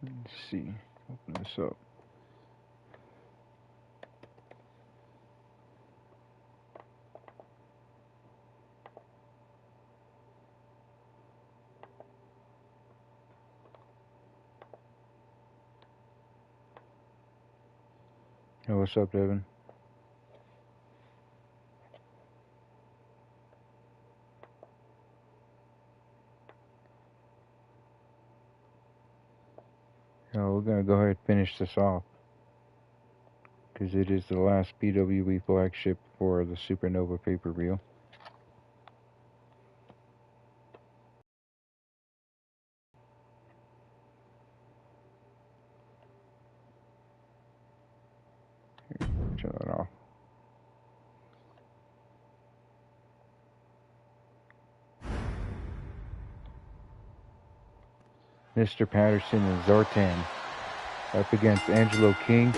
Let's see. Open this up. Hey, what's up, Devin? We're gonna go ahead and finish this off because it is the last BWE flagship for the Supernova pay-per-view. Turn that off. Mr. Patterson and Zartan up against Angelo King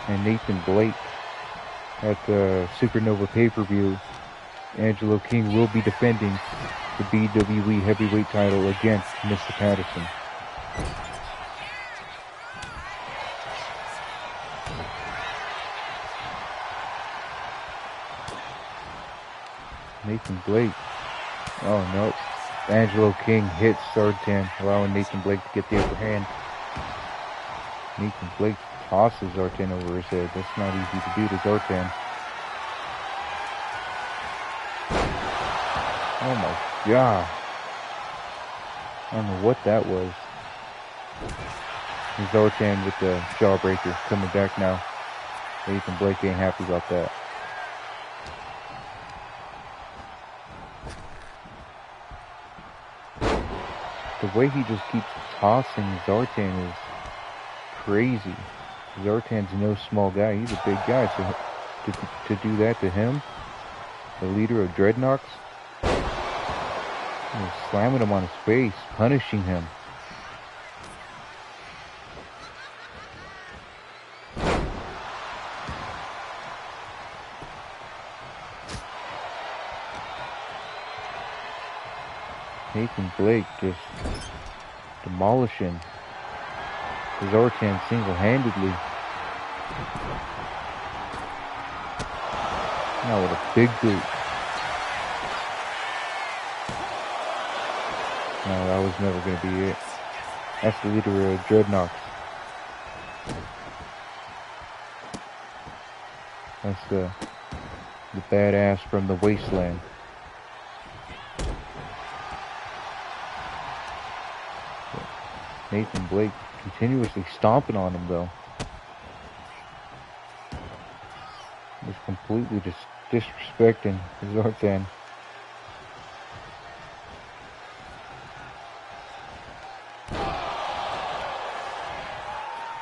and Nathan Blake at the Supernova pay-per-view. Angelo King will be defending the BWE heavyweight title against Mr. Patterson. Nathan Blake. Oh no. Angelo King hits Zartan, allowing Nathan Blake to get the upper hand. Nathan Blake tosses Zartan over his head. That's not easy to do to Zartan. Oh my god. I don't know what that was. And Zartan with the jawbreaker coming back now. Nathan Blake ain't happy about that. The way he just keeps tossing Zartan is crazy. Zartan's no small guy. He's a big guy. So to do that to him, the leader of Dreadnoks, slamming him on his face, punishing him. Nathan Blake just demolishing Zartan single-handedly. Now with a big boot. No, that was never going to be it. That's the leader of Dreadnoks. That's the badass from the wasteland. Nathan Blake continuously stomping on him, though. Just completely disrespecting Zartan.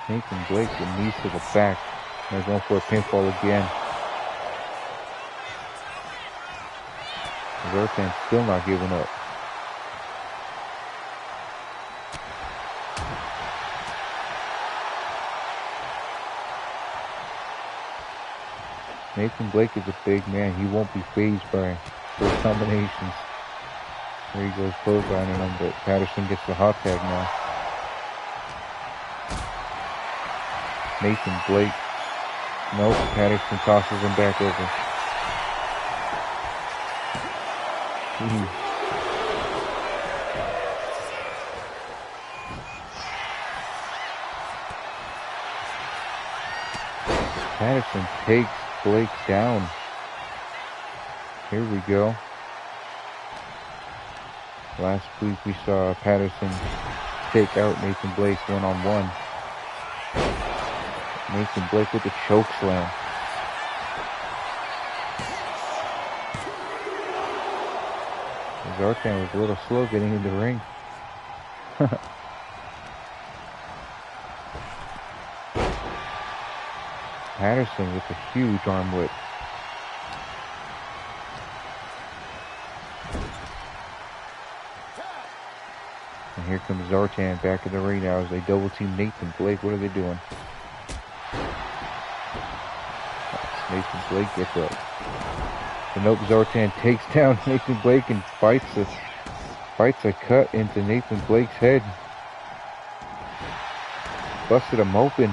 Nathan Blake with knees to the back. They're going for a pinfall again. Zartan's still not giving up. Nathan Blake is a big man. He won't be fazed by those combinations. There he goes clotheslining him, but Patterson gets the hot tag now. Nathan Blake. Nope, Patterson tosses him back over. Jeez. Patterson takes Blake down. Here we go. Last week we saw Patterson take out Nathan Blake one-on-one. Nathan Blake with the choke slam. Zartan was a little slow getting in the ring. Patterson with a huge arm whip. And here comes Zartan back in the ring now as they double team Nathan Blake. What are they doing? Nathan Blake gets up. And nope, Zartan takes down Nathan Blake and bites a cut into Nathan Blake's head. busted him open.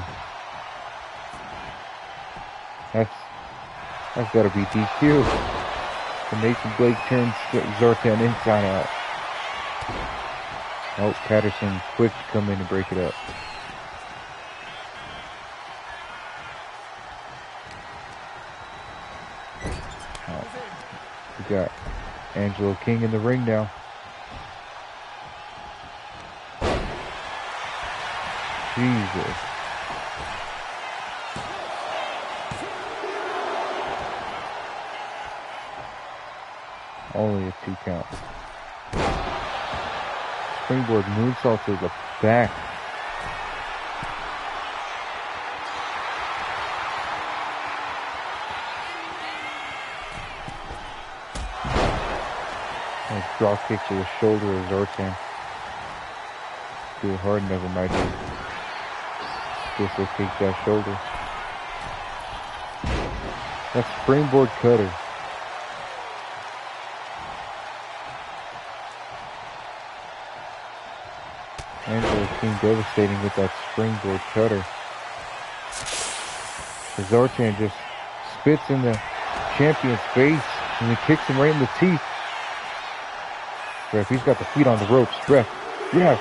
That's got to be DQ. And Nathan Blake turns Zartan inside out. Oh, Patterson quick to come in and break it up. We got Angelo King in the ring now. Jesus. Only a 2 count. Springboard moonsault to the back. Nice drop kick to the shoulder of Zartan. Too hard, never mind. Dislocate that shoulder. That's springboard cutter. Angelo King devastating with that springboard cutter. Zartan just spits in the champion's face and he kicks him right in the teeth. Ref, he's got the feet on the ropes. Ref, yeah.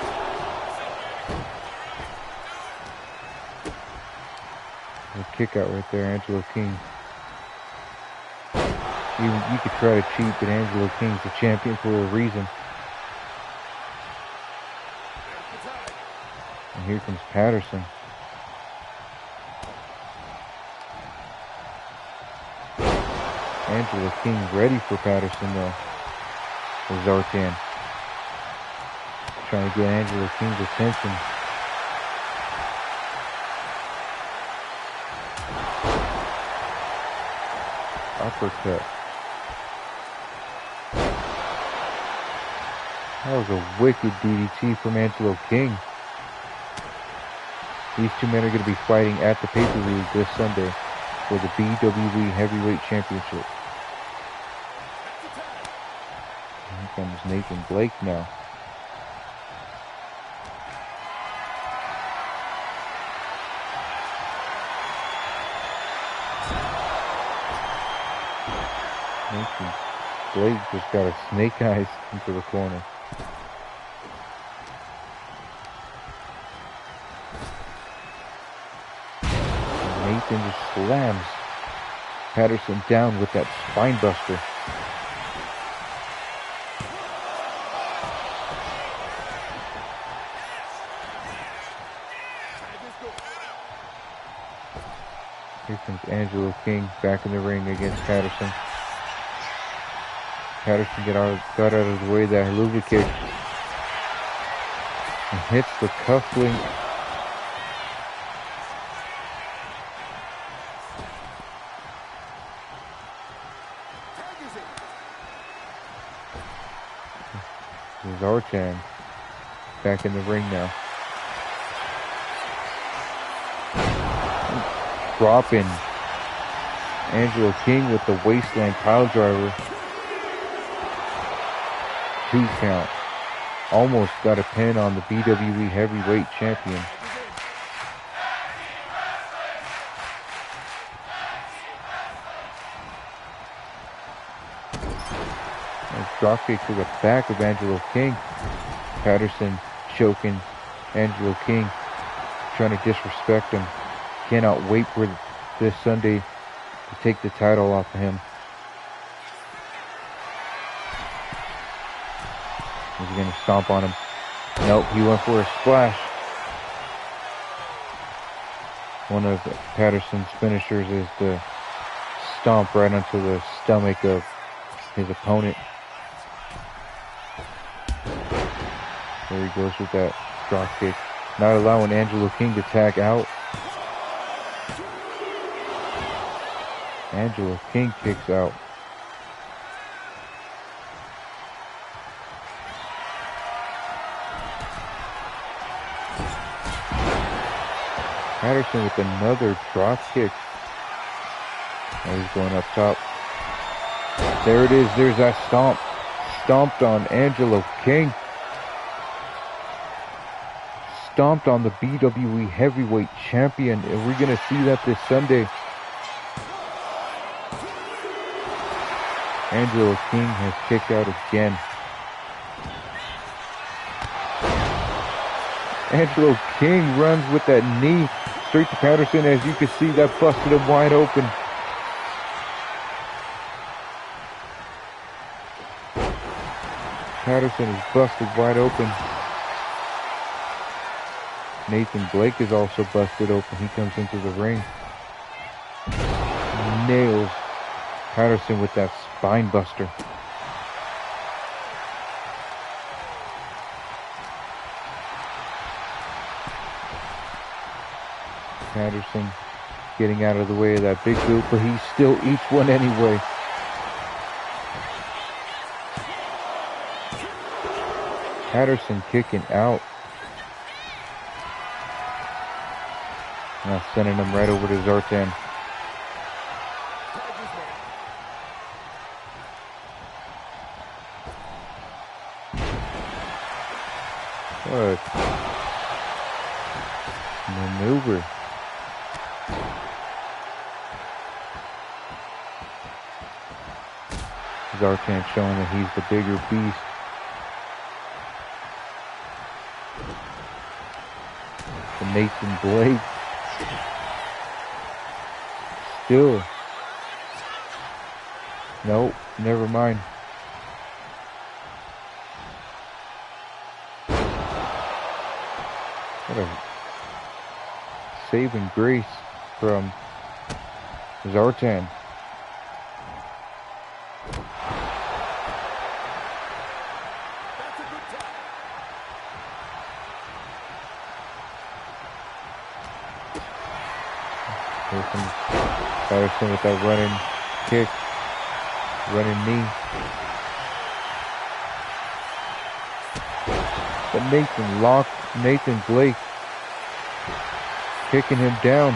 A kick out right there, Angelo King. You could try to cheat, but Angelo King's the champion for a reason. And here comes Patterson. Angelo King ready for Patterson though. For Zartan. Trying to get Angelo King's attention. Uppercut. That was a wicked DDT from Angelo King. These two men are going to be fighting at the pay-per-view this Sunday for the BWE Heavyweight Championship. Here comes Nathan Blake now. Nathan Blake just got a snake eyes into the corner. Nathan just slams Patterson down with that spine buster. Here comes Angelo King back in the ring against Patterson. Patterson got out of the way of that haluva kick and hits the cufflink. Zartan back in the ring now. Dropping Angelo King with the waistland pile driver. 2 count. Almost got a pin on the BWE Heavyweight Champion. Drop kick to the back of Angelo King. Patterson choking Angelo King, trying to disrespect him. Cannot wait for this Sunday to take the title off of him. He's going to stomp on him. Nope, he went for a splash. One of Patterson's finishers is the stomp right onto the stomach of his opponent. There he goes with that drop kick. Not allowing Angelo King to tag out. Angelo King kicks out. Patterson with another drop kick. Now he's going up top. There it is. There's that stomp. Stomped on Angelo King. stomped on the BWE heavyweight champion, and we're going to see that this Sunday. Angelo King has kicked out again. Angelo King runs with that knee straight to Patterson. As you can see, that busted him wide open. Patterson is busted wide open. Nathan Blake is also busted open. He comes into the ring. Nails Patterson with that spine buster. Patterson getting out of the way of that big boot, but he still eats one anyway. Patterson kicking out. Now sending him right over to Zartan. What maneuver. Zartan showing that he's the bigger beast. And Nathan Blake still. Nope, never mind. What a saving grace from Zartan. Here comes Patterson with that running kick, running knee. But Nathan Blake kicking him down.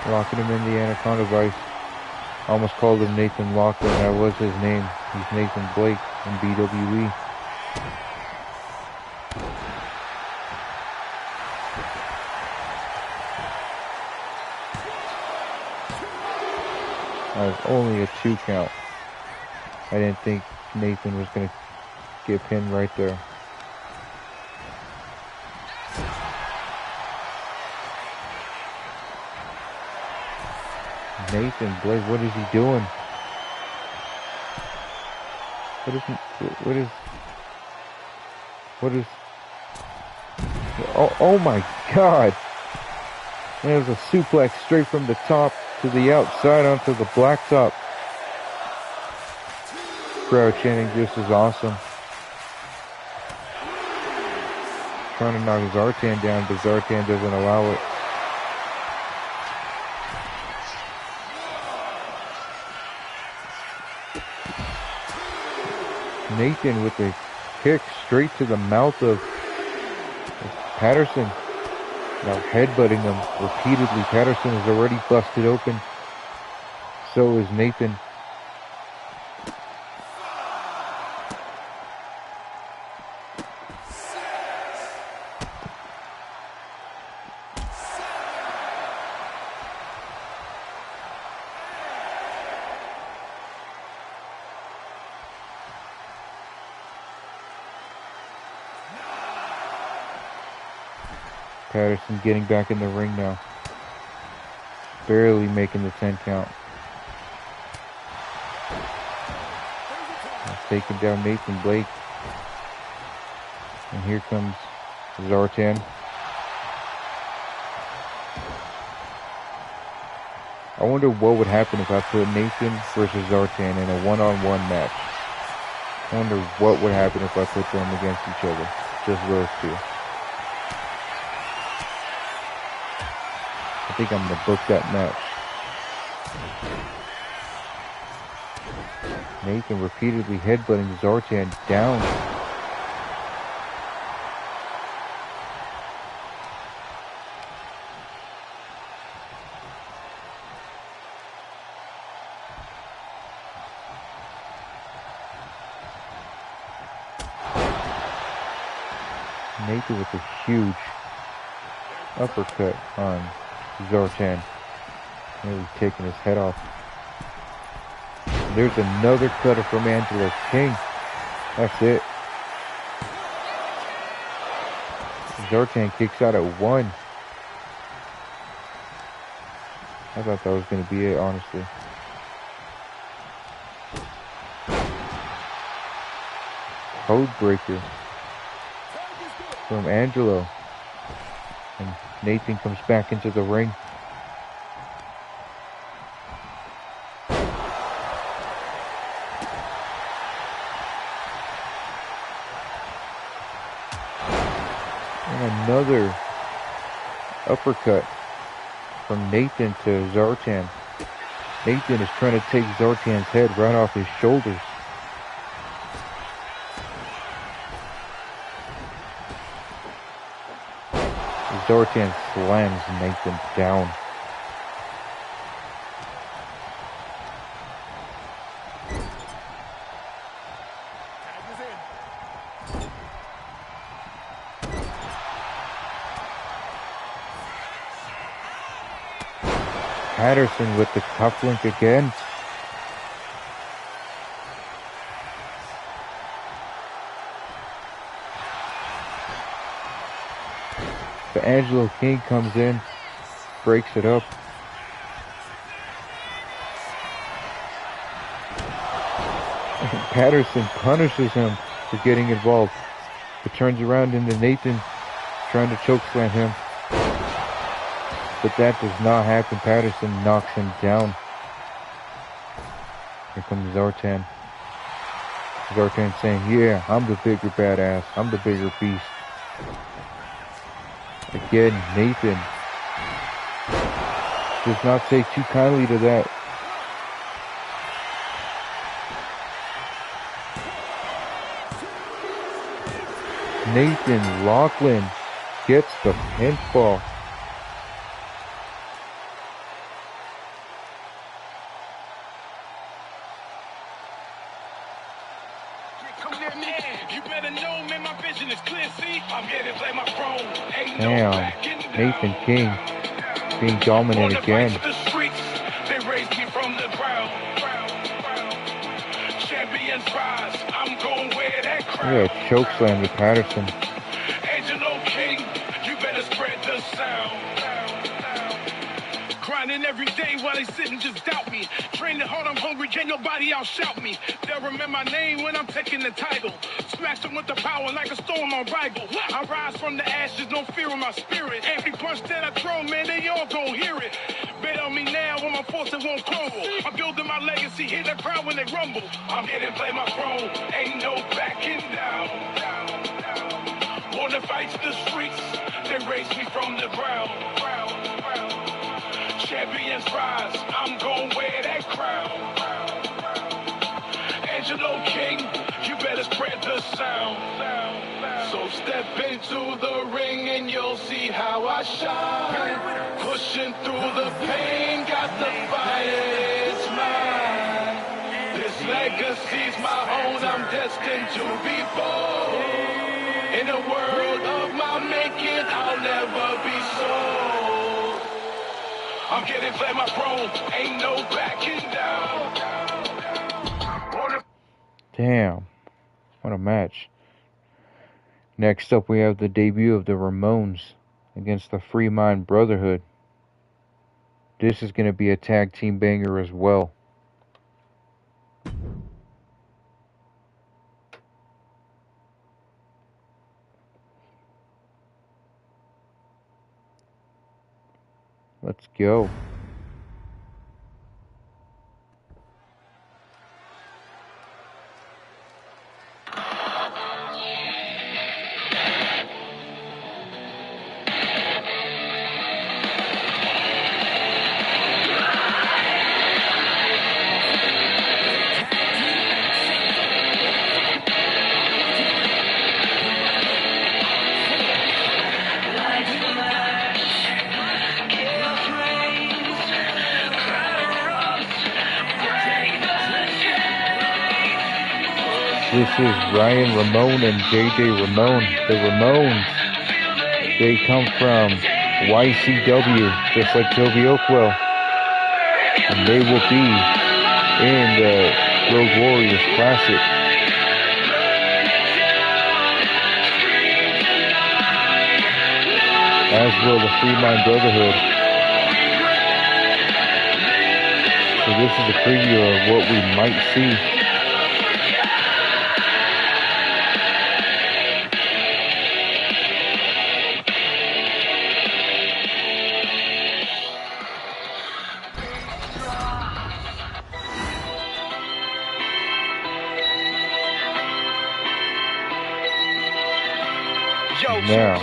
Locking him in the Anaconda Vice. Almost called him Nathan Locker, and that was his name. He's Nathan Blake in BWE. That was only a 2 count. I didn't think Nathan was going to get pinned right there. Nathan Blake, what is he doing? What is oh my God. There's a suplex straight from the top to the outside onto the blacktop. Crowd chanting, this is awesome. Trying to knock Zartan down, but Zartan doesn't allow it. Nathan with a kick straight to the mouth of Patterson. Now headbutting him repeatedly. Patterson is already busted open. So is Nathan. Patterson getting back in the ring now. Barely making the 10 count. Taking down Nathan Blake. And here comes Zartan. I wonder what would happen if I put Nathan versus Zartan in a one-on-one match. I wonder what would happen if I put them against each other. Just those two. I think I'm going to book that match. Nathan repeatedly headbutting Zartan down. Nathan with a huge uppercut on Zartan. Nearly taking his head off. There's another cutter from Angelo King. That's it. Zartan kicks out at 1. I thought that was going to be it, honestly. Codebreaker from Angelo. And Nathan comes back into the ring. And another uppercut from Nathan to Zartan. Nathan is trying to take Zartan's head right off his shoulders. Zartan slams Nathan down. Patterson with the cufflink again. But Angelo King comes in, breaks it up. Patterson punishes him for getting involved. But turns around into Nathan, trying to chokeslam him. But that does not happen. Patterson knocks him down. Here comes Zartan. Zartan saying, yeah, I'm the bigger badass. I'm the bigger beast. Again, Nathan does not say too kindly to that. Nathan Lachlan gets the pinfall. Damn, Nathan King being dominant again. Yeah, chokeslam to Patterson. Angelo King, you better spread the sound. Grinding every day while they sit and just doubt me. Training hard, I'm hungry, can your body outshout me? They'll remember my name when I'm taking the title. Smash them with the power like a storm on rival. I rise from the ashes, no fear in my spirit. Every punch that I throw, man, they all gon' hear it. Bet on me now when my forces won't crumble. I'm building my legacy, hit the crowd when they rumble. I'm here to play my role, ain't no backing down. Wanna fight the streets, they raise me from the ground. Champions rise, I'm gon' wear that crown. Angelo King, you better spread the sound. So step into the ring and you'll see how I shine. Pushing through the pain, got the fire, it's mine. This legacy's my own, I'm destined to be bold. In a world of my making, I'll never be sold. I'm getting play my role, ain't no backing down. Damn, what a match. Next up we have the debut of the Ramones against the Free Mind Brotherhood. This is going to be a tag team banger as well. Let's go. This is Ryan Ramone and JJ Ramone, the Ramones. They come from YCW, just like Toby Oakwell. And they will be in the Road Warriors Classic. As will the Free Mind Brotherhood. So this is a preview of what we might see. Now,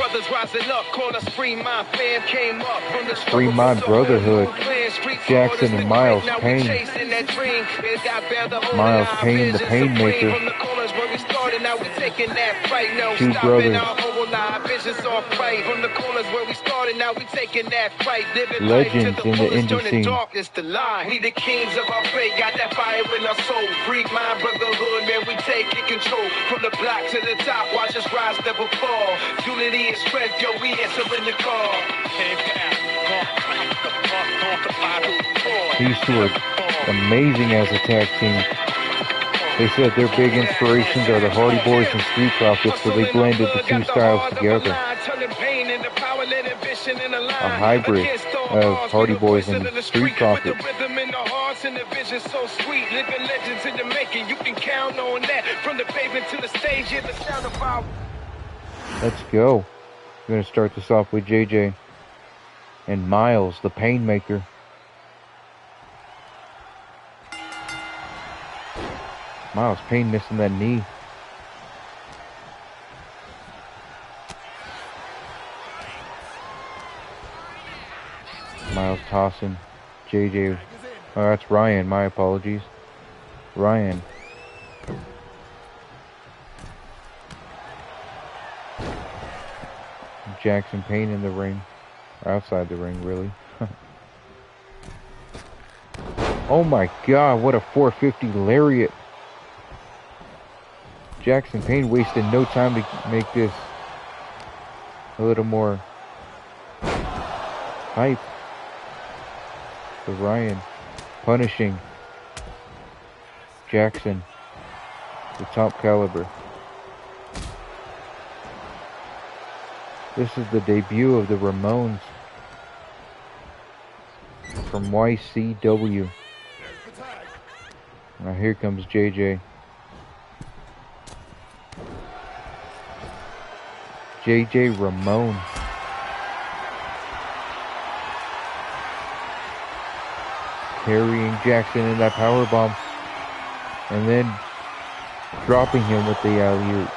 Free Mind Brotherhood, Jackson and Miles Payne. Miles Payne, the Painmaker. Two brothers. Legends in the indie scene. We the kings of our fate, got that fire in our soul. Free Mind Brotherhood, man, we taking control. From the block to the top, watch us rise, never fall. Unity and strength, yo, we answering the call. These two are amazing as a tag team. They said their big inspirations are the Hardy Boys and Street Profits, so they blended the two styles together. A hybrid of Hardy Boys and Street Profits. Let's go. We're going to start this off with JJ and Miles, the Painmaker. Miles Payne missing that knee. Miles tossing JJ. Oh, that's Ryan. My apologies. Ryan. Jackson Payne in the ring. Or outside the ring, really. Oh my god, what a 450 lariat. Jackson Payne wasted no time to make this a little more hype. So Ryan punishing Jackson, the top caliber. This is the debut of the Ramones from YCW. Now here comes JJ. JJ Ramone. Carrying Jackson in that powerbomb. And then dropping him with the alley-oop.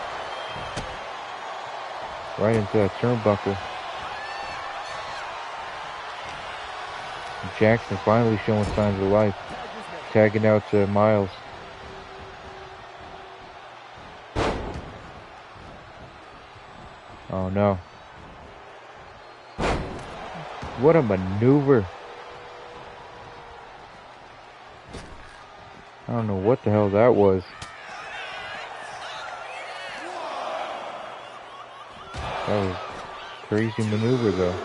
Right into that turnbuckle. Jackson finally showing signs of life. Tagging out to Miles. Oh no. What a maneuver. I don't know what the hell that was. That was a crazy maneuver though.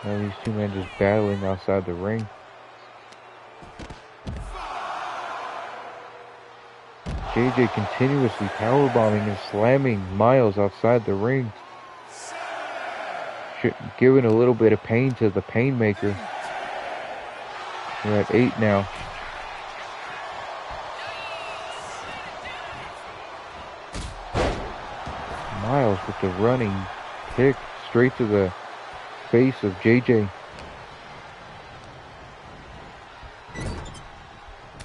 Now these two men just battling outside the ring. JJ continuously powerbombing and slamming Miles outside the ring. Giving a little bit of pain to the Painmaker. We're at 8 now. Miles with the running kick straight to the face of JJ.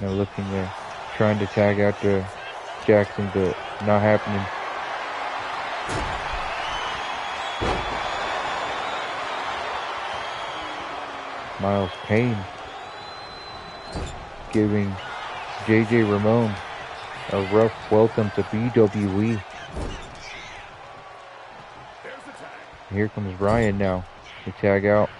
Now looking there, trying to tag out to Jackson, but not happening. Miles Payne giving JJ Ramone a rough welcome to BWE. Here comes Ryan now to tag out.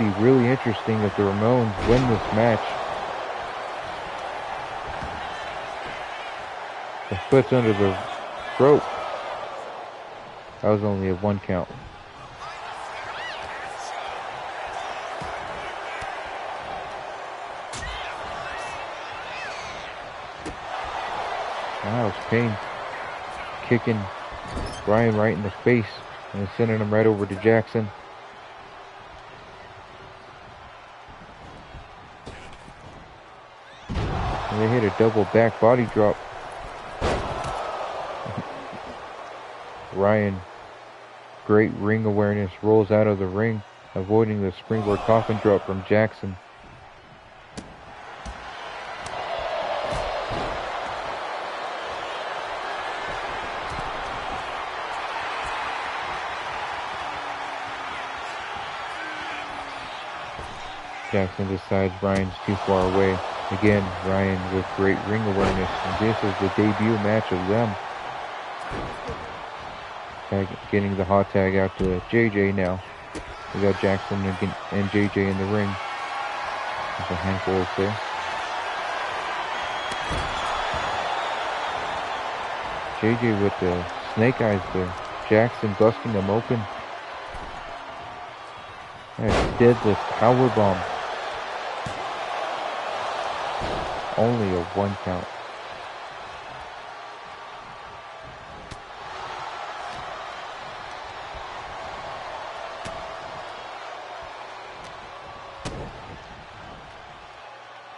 be really interesting if the Ramones win this match. The foot's under the rope. That was only a 1 count. Miles Payne kicking Ryan right in the face and sending him right over to Jackson. And they hit a double back body drop. Ryan, great ring awareness, rolls out of the ring, avoiding the springboard coffin drop from Jackson. Jackson decides Ryan's too far away. Again, Ryan with great ring awareness, and this is the debut match of them. Getting the hot tag out to JJ now. We got Jackson and JJ in the ring. There's a handful there. JJ with the snake eyes there. Jackson busting him open. That's deadlift powerbomb. Only a 1 count.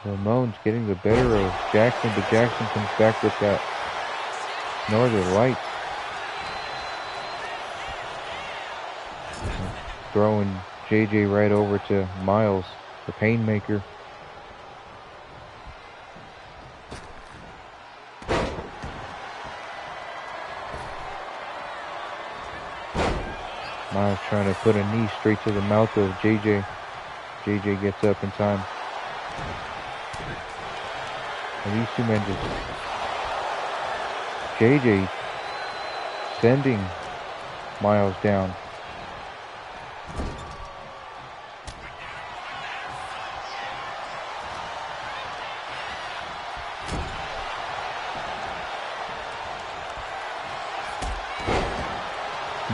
Ramones getting the better of Jackson, but Jackson comes back with that Northern Lights. Throwing JJ right over to Miles, the Painmaker. Miles trying to put a knee straight to the mouth of JJ. JJ gets up in time. And these two men just... JJ sending Miles down.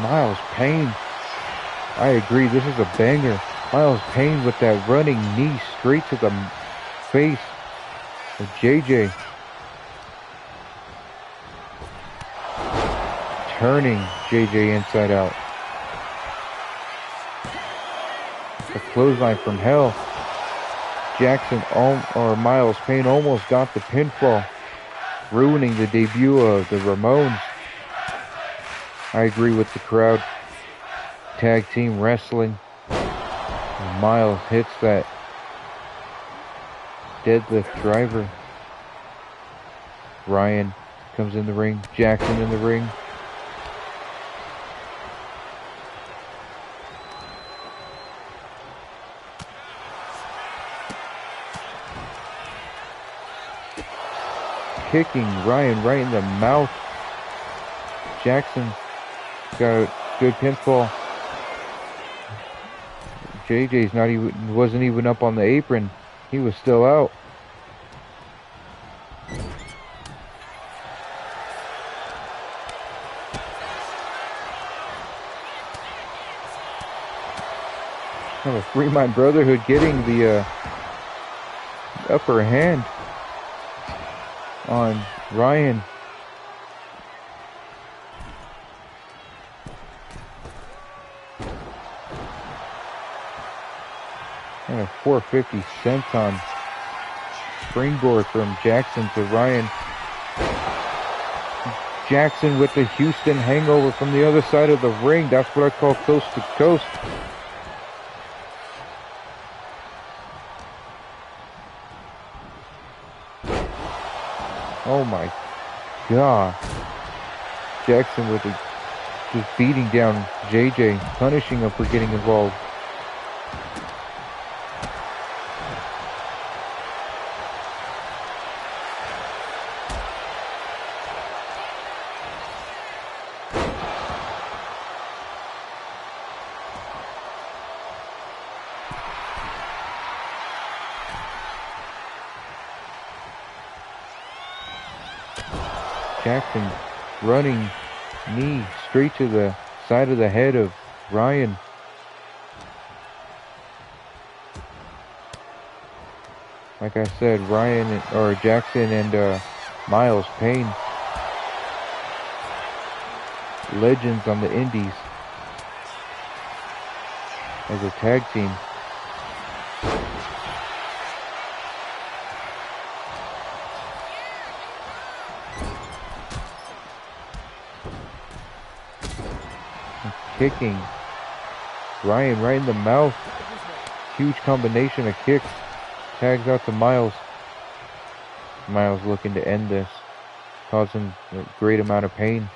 Miles Payne. I agree, this is a banger. Miles Payne with that running knee straight to the face of JJ. Turning JJ inside out. A clothesline from hell. Jackson or Miles Payne almost got the pinfall, ruining the debut of the Ramones. I agree with the crowd. Tag team wrestling. And Miles hits that deadlift driver. Ryan comes in the ring. Jackson in the ring. Kicking Ryan right in the mouth. Jackson got a good pinfall. JJ's wasn't even up on the apron. He was still out. Kind of Fremont Brotherhood getting the upper hand on Ryan. And a 450 senton springboard from Jackson to Ryan. Jackson with the Houston hangover from the other side of the ring. That's what I call coast to coast. Oh my God. Jackson with just beating down JJ, punishing him for getting involved. Jackson running knee straight to the side of the head of Ryan. Like I said, Jackson and Miles Payne, legends on the indies as a tag team. Kicking Ryan right in the mouth. Huge combination of kicks. Tags out to Miles. Miles looking to end this, causing a great amount of pain.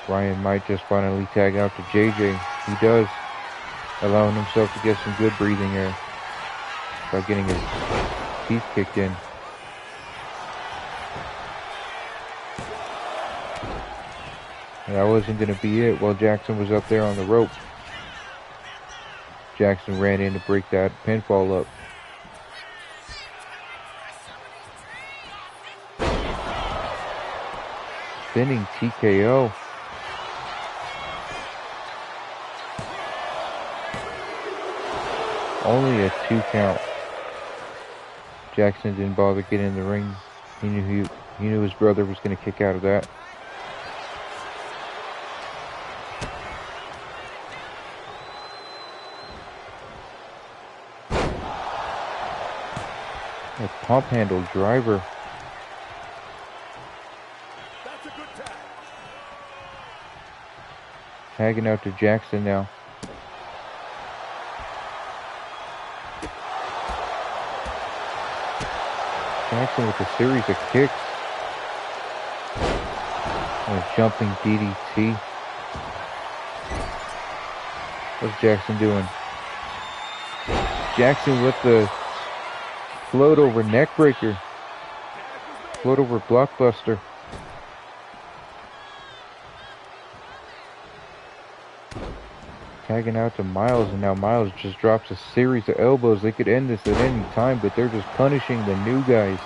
Ryan might just finally tag out to JJ. He does, allowing himself to get some good breathing air by getting his teeth kicked in. And that wasn't going to be it while Jackson was up there on the rope. Jackson ran in to break that pinfall up. Spinning TKO. Only a 2 count. Jackson didn't bother getting in the ring. He knew his brother was going to kick out of that. A pump handle driver. That's a good tag. Tagging out to Jackson now. Jackson with a series of kicks. And a jumping DDT. What's Jackson doing? Jackson with the float over neckbreaker. Float over blockbuster. Tagging out to Miles, and now Miles just drops a series of elbows. They could end this at any time, but they're just punishing the new guys.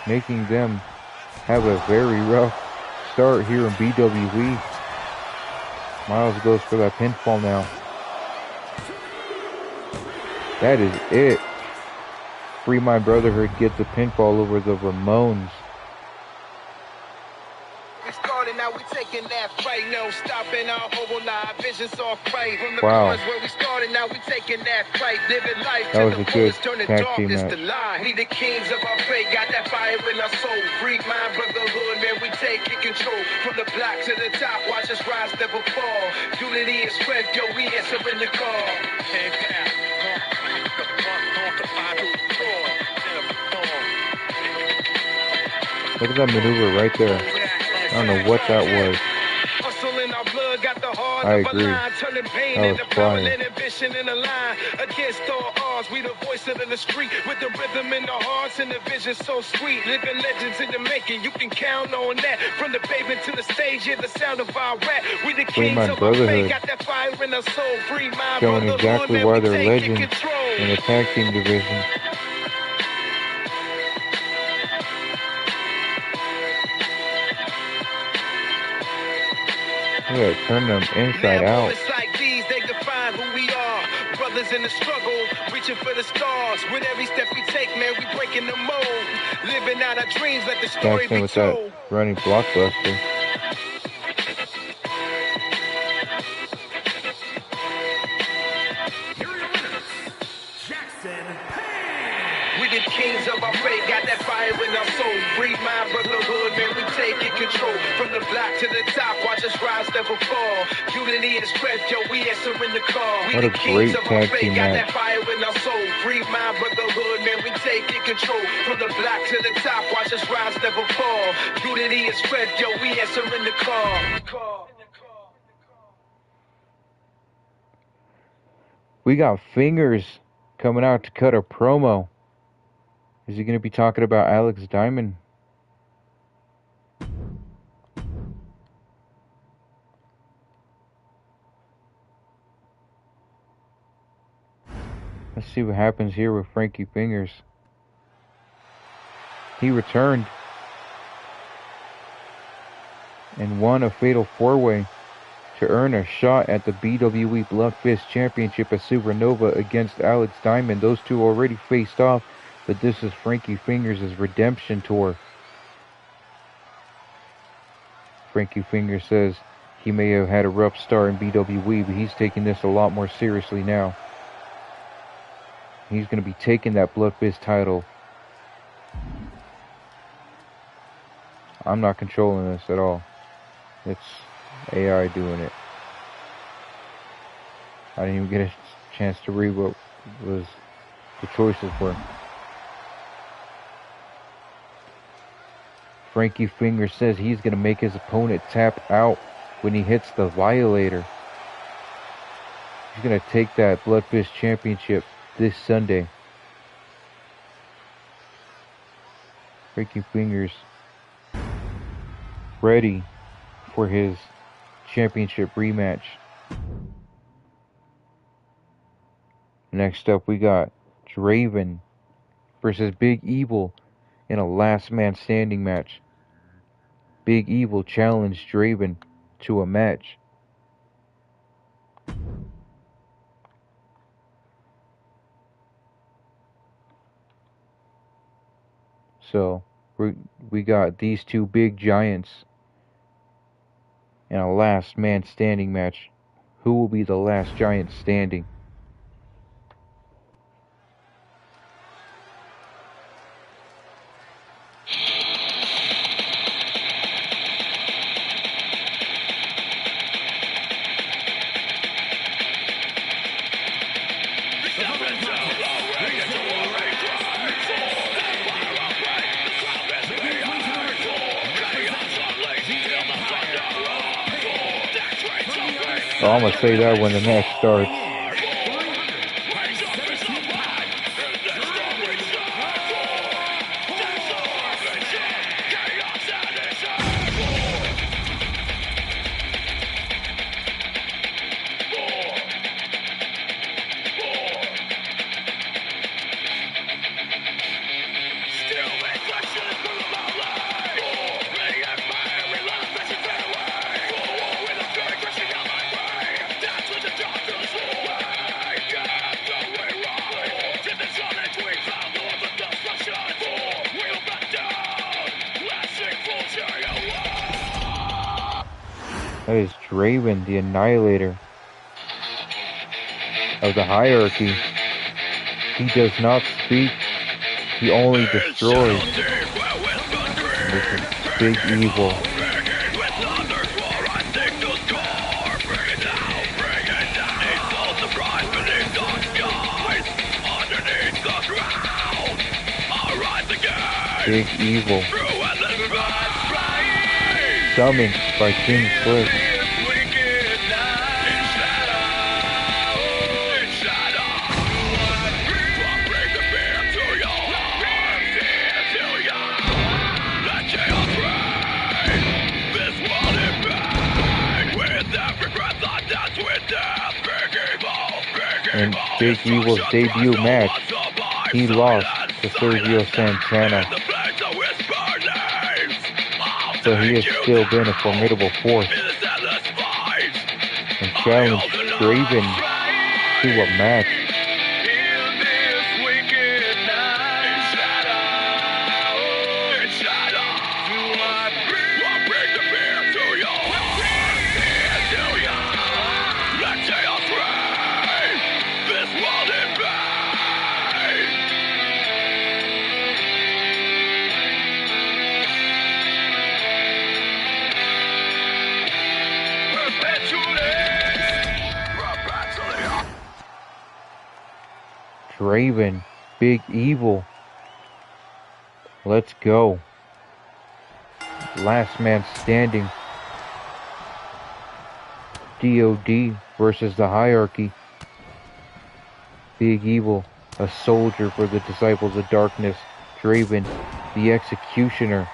Making them have a very rough start here in BWE. Miles goes for that pinfall now. That is it. Free My Brotherhood gets a pinfall over the Ramones. We started, now we taking that fight. No stopping our whole live vision saw fight. From the Wow. cars where we started, now we taking that fight. Living life That to was the a good fullest, turning tag team darkness to match. light. We the kings of our faith, got that fire in our soul. Free my brotherhood, man, we taking control. From the block to the top, watch us rise, never fall. Unity and strength, yo, we answering the call. Hand down. Look at that maneuver right there. I don't know what that was. Hustle in our blood, got the heart I of a agree. lion, turning pain That into was power fire. and ambition in a line. Against all odds, we the voice of the street with the rhythm in the hearts and the vision so sweet. Living legends in the making, you can count on that. From the pavement to the stage, hear the sound of our rap. We the Free kings My of our Brotherhood. faith, got that fire in our soul. Free my Showing brotherhood, exactly man, why we they're taking legends control. in the tag team division. Yeah, turn them inside Now out. moments like these, they define who we are. Brothers in the struggle, reaching for the stars. With every step we take, man, we breaking the mold. Living out our dreams, let the story Jackson be with that told. running blockbuster. Here are your winners, Jackson Payne. We the kings of our faith, got that fire in our soul. Free my brotherhood, man, we taking control. From the block to the top, watch us rise, never fall. Unity and strength, yo, we answering the call. We What the a kings great of our tag faith, team got match. that fire in our soul. Free my brotherhood, man, we taking control. From the block to the top, watch us rise, never fall. Unity and strength, yo, we answering the call. We got Fingers coming out to cut a promo. Is he going to be talking about Alex Diamond? Let's see what happens here with Frankie Fingers. He returned and won a fatal 4-way to earn a shot at the BWE Bloodfist Championship at Supernova against Alex Diamond. Those two already faced off, but this is Frankie Fingers' redemption tour. Frankie Fingers says he may have had a rough start in BWE, but he's taking this a lot more seriously now. He's going to be taking that Bloodfist title. I'm not controlling this at all. It's AI doing it. I didn't even get a chance to read what was the choices were. Frankie Fingers says he's going to make his opponent tap out when he hits the Violator. He's going to take that Bloodfist Championship this Sunday. Frankie Fingers ready for his championship rematch. Next up we got Draven versus Big Evil in a last man standing match. Big Evil challenged Draven to a match. So we got these two big giants in a last man standing match. Who will be the last giant standing? Oh, I'm gonna say that when the match starts. That is Draven, the Annihilator of the Heirarchy. He does not speak, he only destroys. This is Big Evil. Big Evil. Summoned by King Slick. In Big Evil's debut match, he lost to Sergio Santana. So he has still been a formidable force and challenged Draven to a match. Draven, Big Evil. Let's go. Last man standing. DOD versus the Heirarchy. Big Evil, a soldier for the Disciples of Darkness. Draven, the executioner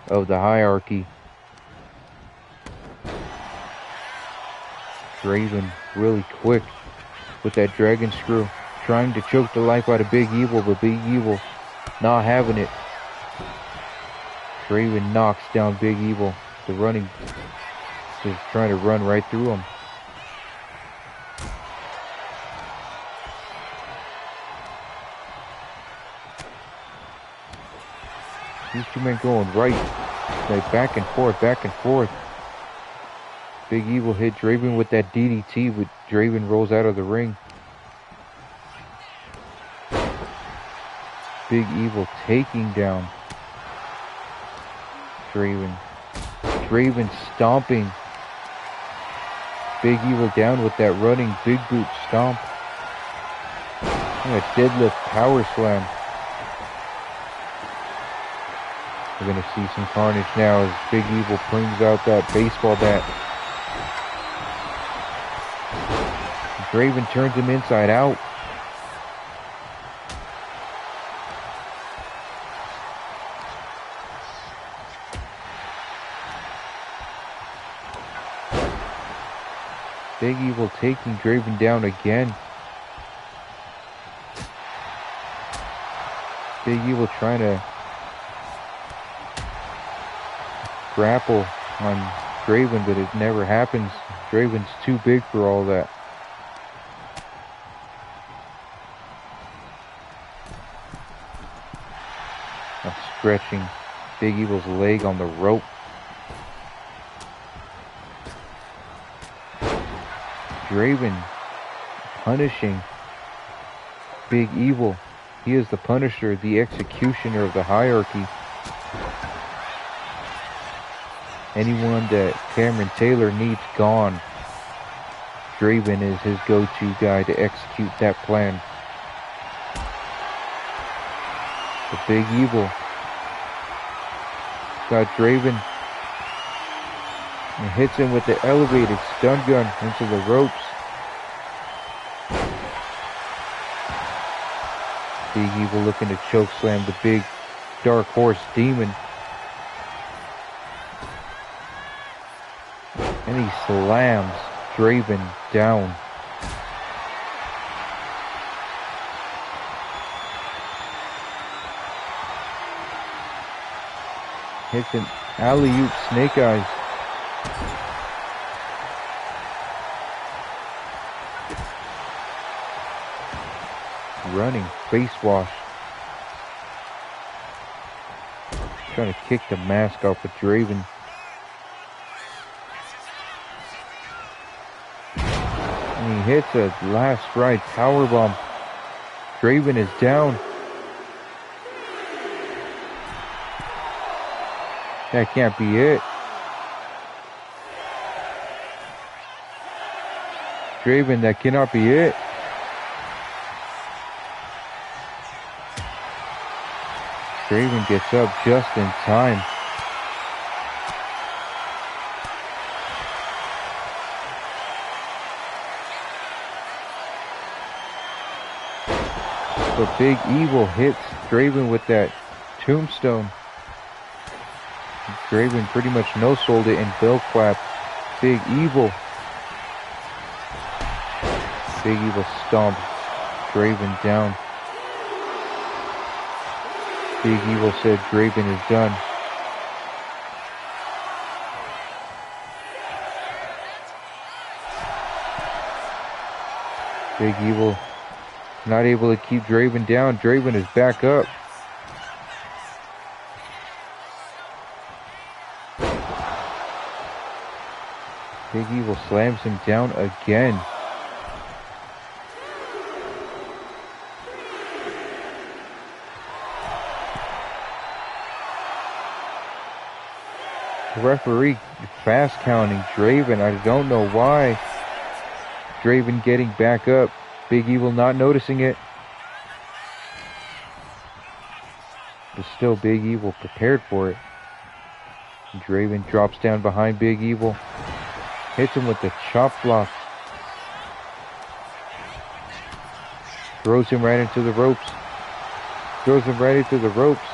of the Heirarchy. Draven, really quick. with that dragon screw, trying to choke the life out of Big Evil, but Big Evil not having it. Draven knocks down Big Evil. The running, just trying to run right through him. These two men going right, like back and forth, back and forth. Big Evil hit Draven with that DDT, but Draven rolls out of the ring. Big Evil taking down Draven. Draven stomping Big Evil down with that running big boot stomp. And a deadlift power slam. We're going to see some carnage now as Big Evil brings out that baseball bat. Draven turns him inside out. Big Evil taking Draven down again. Big Evil trying to grapple on Draven, but it never happens. Draven's too big for all that. Now stretching Big Evil's leg on the rope. Draven punishing Big Evil. He is the Punisher, the executioner of the hierarchy. Anyone that Cameron Taylor needs gone, Draven is his go-to guy to execute that plan. The Big Evil got Draven and hits him with the elevated stun gun into the ropes. Big Evil looking to choke slam the big dark horse demon. And he slams Draven down. Hits an alley-oop snake eyes. Running face wash. Trying to kick the mask off of Draven. And he hits a last ride powerbomb. Draven is down. That can't be it. Draven, that cannot be it. Draven gets up just in time. But Big Evil hits Draven with that tombstone. Draven pretty much no-sold it and bell clap. Big Evil. Big Evil stomps Draven down. Big Evil said Draven is done. Big Evil not able to keep Draven down. Draven is back up. Big Evil slams him down again. The referee fast counting Draven. I don't know why. Draven getting back up. Big Evil not noticing it. But still Big Evil prepared for it. Draven drops down behind Big Evil. Hits him with the chop block. Throws him right into the ropes. Throws him right into the ropes.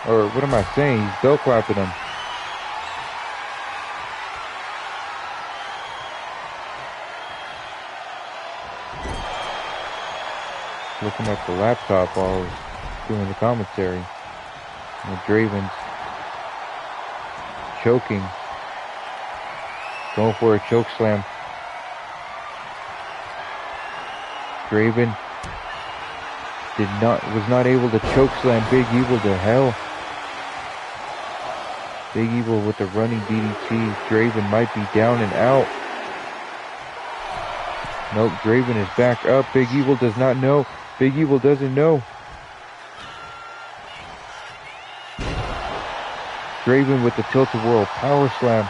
Or what am I saying? He's bell clapping him. looking at the laptop while I was doing the commentary. And Draven's choking. Going for a choke slam. Draven was not able to choke slam Big Evil to hell. Big Evil with the running DDT. Draven might be down and out. Nope, Draven is back up. Big Evil does not know. Big Evil doesn't know. Draven with the tilt-a-whirl power slam.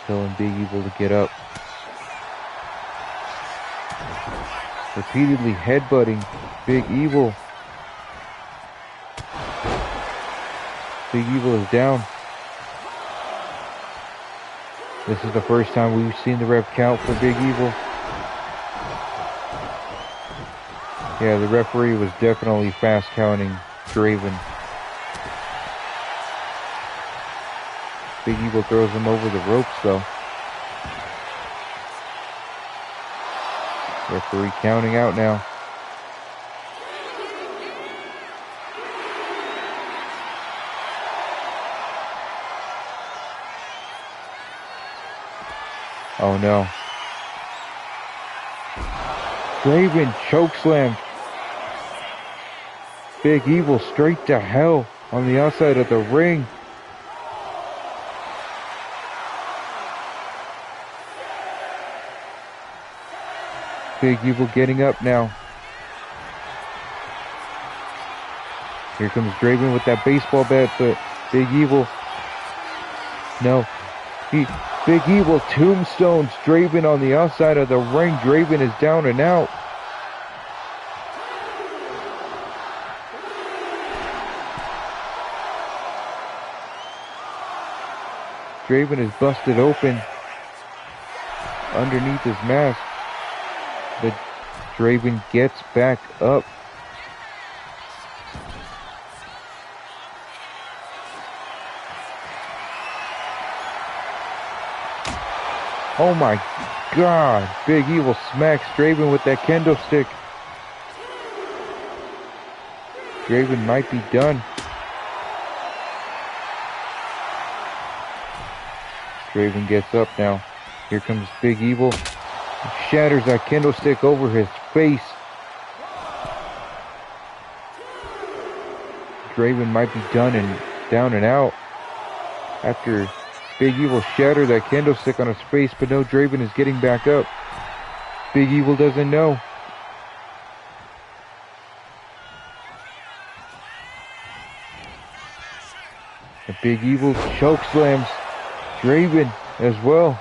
Telling Big Evil to get up. Repeatedly headbutting Big Evil. Big Evil is down. This is the first time we've seen the ref count for Big Evil. Yeah, the referee was definitely fast counting Draven. Big Evil throws him over the ropes though. Referee counting out now. Oh no. Draven chokeslammed Big Evil straight to hell on the outside of the ring. Big Evil getting up now. Here comes Draven with that baseball bat, but Big Evil, no. Big Evil tombstones Draven on the outside of the ring. Draven is down and out. Draven is busted open underneath his mask. But Draven gets back up. Oh my God. Big Evil smacks Draven with that kendo stick. Draven might be done. Draven gets up now. Here comes Big Evil. Shatters that kendo stick over his face. Draven might be done and down and out after Big Evil shattered that kendo stick on his face, but no, Draven is getting back up. Big Evil doesn't know. And Big Evil chokeslams Draven as well.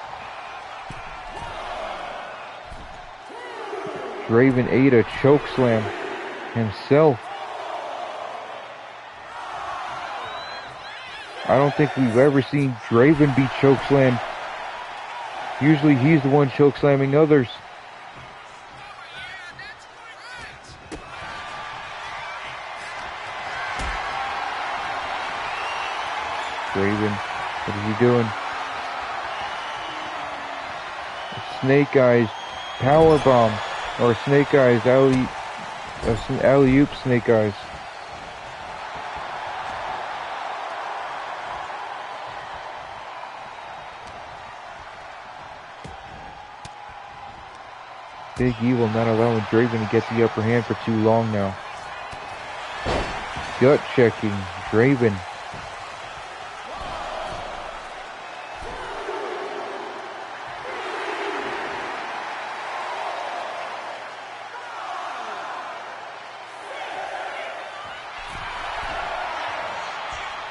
Draven ate a chokeslam himself. I don't think we've ever seen Draven be chokeslammed. Usually he's the one chokeslamming others. Draven, what is he doing? Snake Eyes powerbomb. Or Snake Eyes, alley-oop Snake Eyes. Big Evil not allowing Draven to get the upper hand for too long now. Gut checking Draven.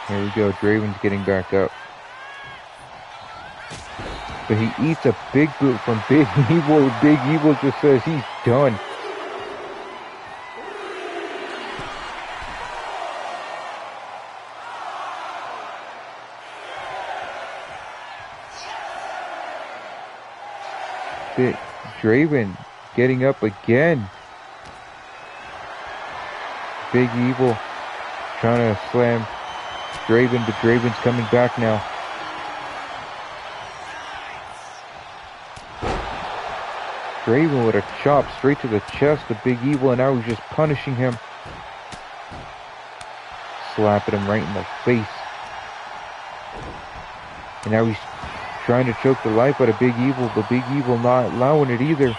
There we go, Draven's getting back up. But he eats a big boot from Big Evil. Big Evil just says he's done. Draven getting up again. Big Evil trying to slam Draven, but Draven's coming back now. Draven with a chop straight to the chest of Big Evil, and now he's just punishing him. Slapping him right in the face. And now he's trying to choke the life out of Big Evil, but Big Evil not allowing it either.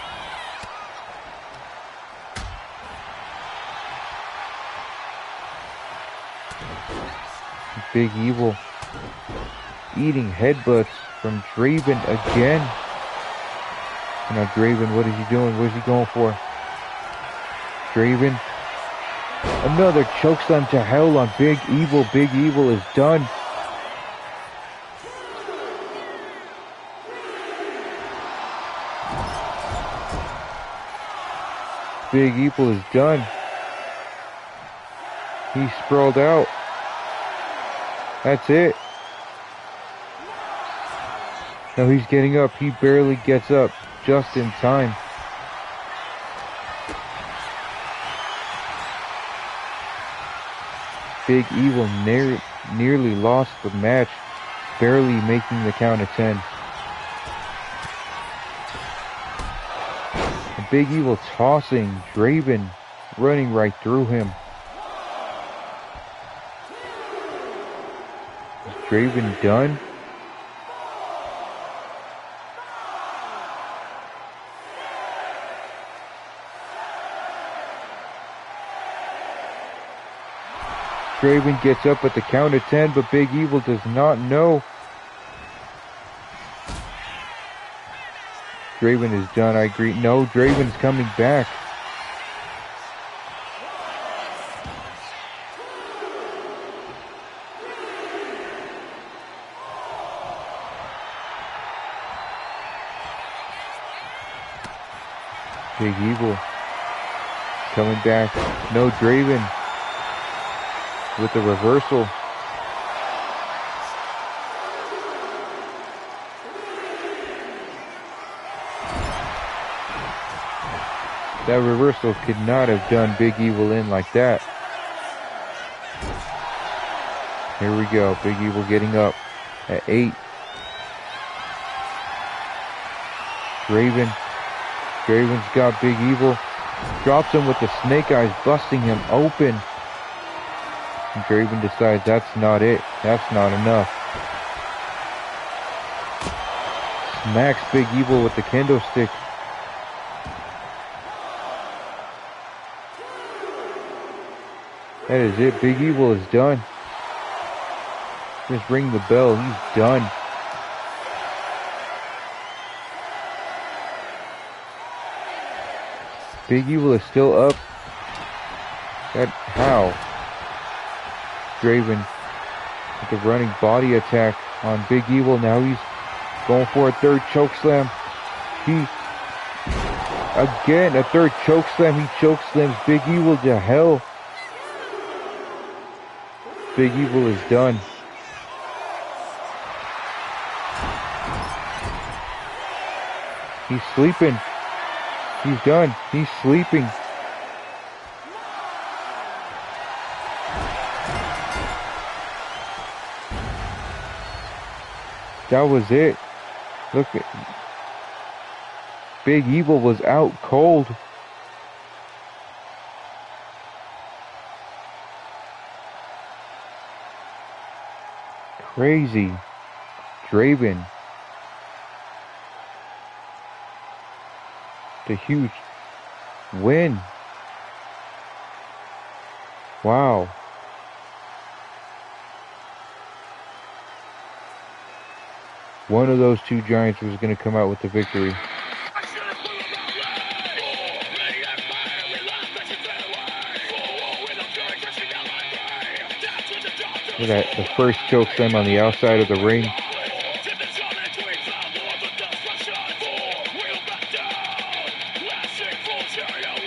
Big Evil eating headbutts from Draven again. And now Draven, what is he doing? What is he going for? Draven. Another chokeslam to hell on Big Evil. Big Evil is done. Big Evil is done. He's sprawled out. That's it. Now he's getting up. He barely gets up just in time. Big Evil nearly lost the match, barely making the count of 10. And Big Evil tossing Draven, running right through him. Is Draven done? Draven gets up at the count of 10, but Big Evil does not know. Draven is done, I agree. No, Draven's coming back. Big Evil coming back. No, Draven with the reversal. That reversal could not have done Big Evil in like that. Here we go. Big Evil getting up at 8. Draven's got Big Evil. Drops him with the snake eyes, busting him open. And Draven decides that's not it. That's not enough. Smacks Big Evil with the kendo stick. That is it. Big Evil is done. Just ring the bell. He's done. Big Evil is still up. How? Draven with the running body attack on Big Evil. Now he's going for a third chokeslam. Again, a third chokeslam. He chokeslams Big Evil to hell. Big Evil is done. He's sleeping. He's done. He's sleeping. That was it. Look at Big Evil was out cold. Crazy. Draven. The huge win. Wow. One of those two giants was going to come out with the victory. Look at that, the first chokeslam on the outside of the ring.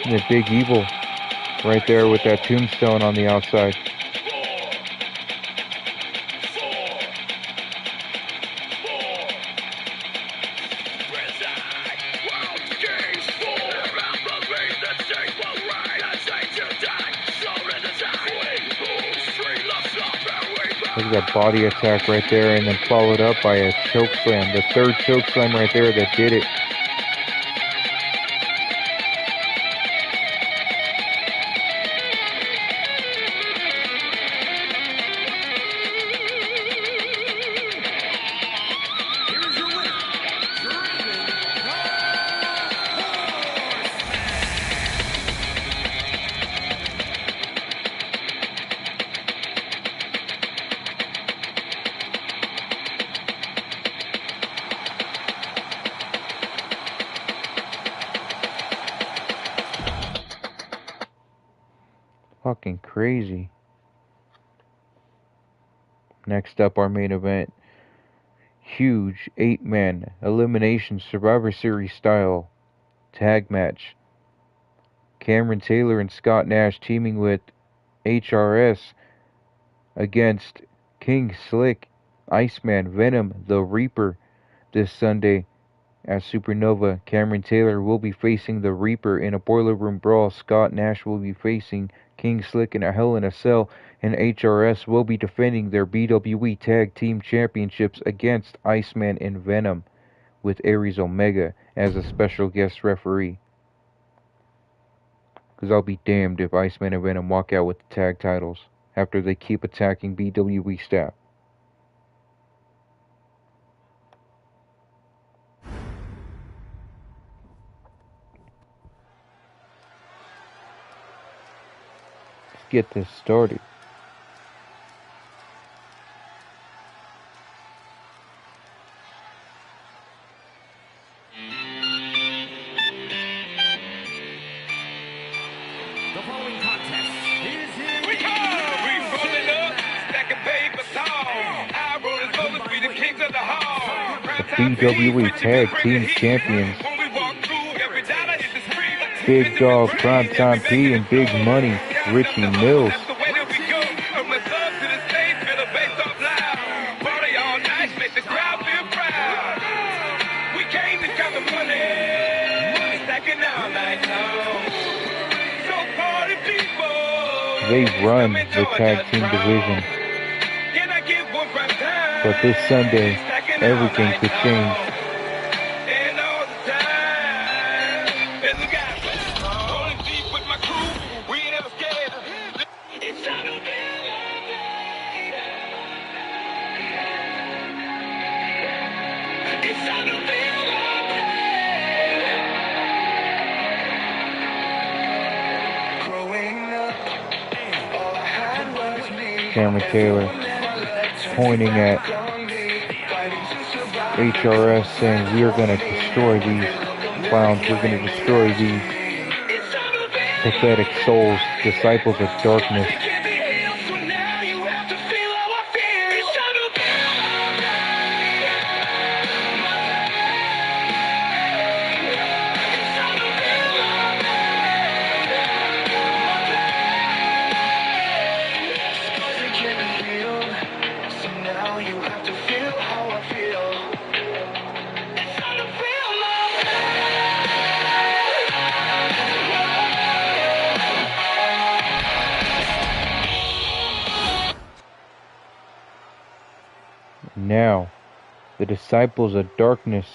And the Big Evil right there with that tombstone on the outside. Look at that body attack right there, and then followed up by a chokeslam. The third chokeslam right there that did it. fucking crazy. Next up, our main event. Huge 8-man elimination Survivor Series style tag match. Cameron Taylor and Scott Nash teaming with HRS against King Slick, Iceman, Venom, The Reaper this Sunday at Supernova. Cameron Taylor will be facing The Reaper in a Boiler Room Brawl. Scott Nash will be facing King Slick in a Hell in a Cell. And HRS will be defending their BWE Tag Team Championships against Iceman and Venom, with Aries Omega as a special guest referee. Because I'll be damned if Iceman and Venom walk out with the tag titles after they keep attacking BWE staff. Let's get this started. The following contest is in... We rolling up, stacking paper tall. I roll as low as we the kings of the hall. BWE Tag Team Champions. Big Dog, Primetime P, and Big Money, Richie Mills. They run the tag team division. But this Sunday, everything could change. Cameron Taylor pointing at HRS saying, "We are going to destroy these clowns. We're going to destroy these pathetic souls, disciples of darkness." Now, the disciples of darkness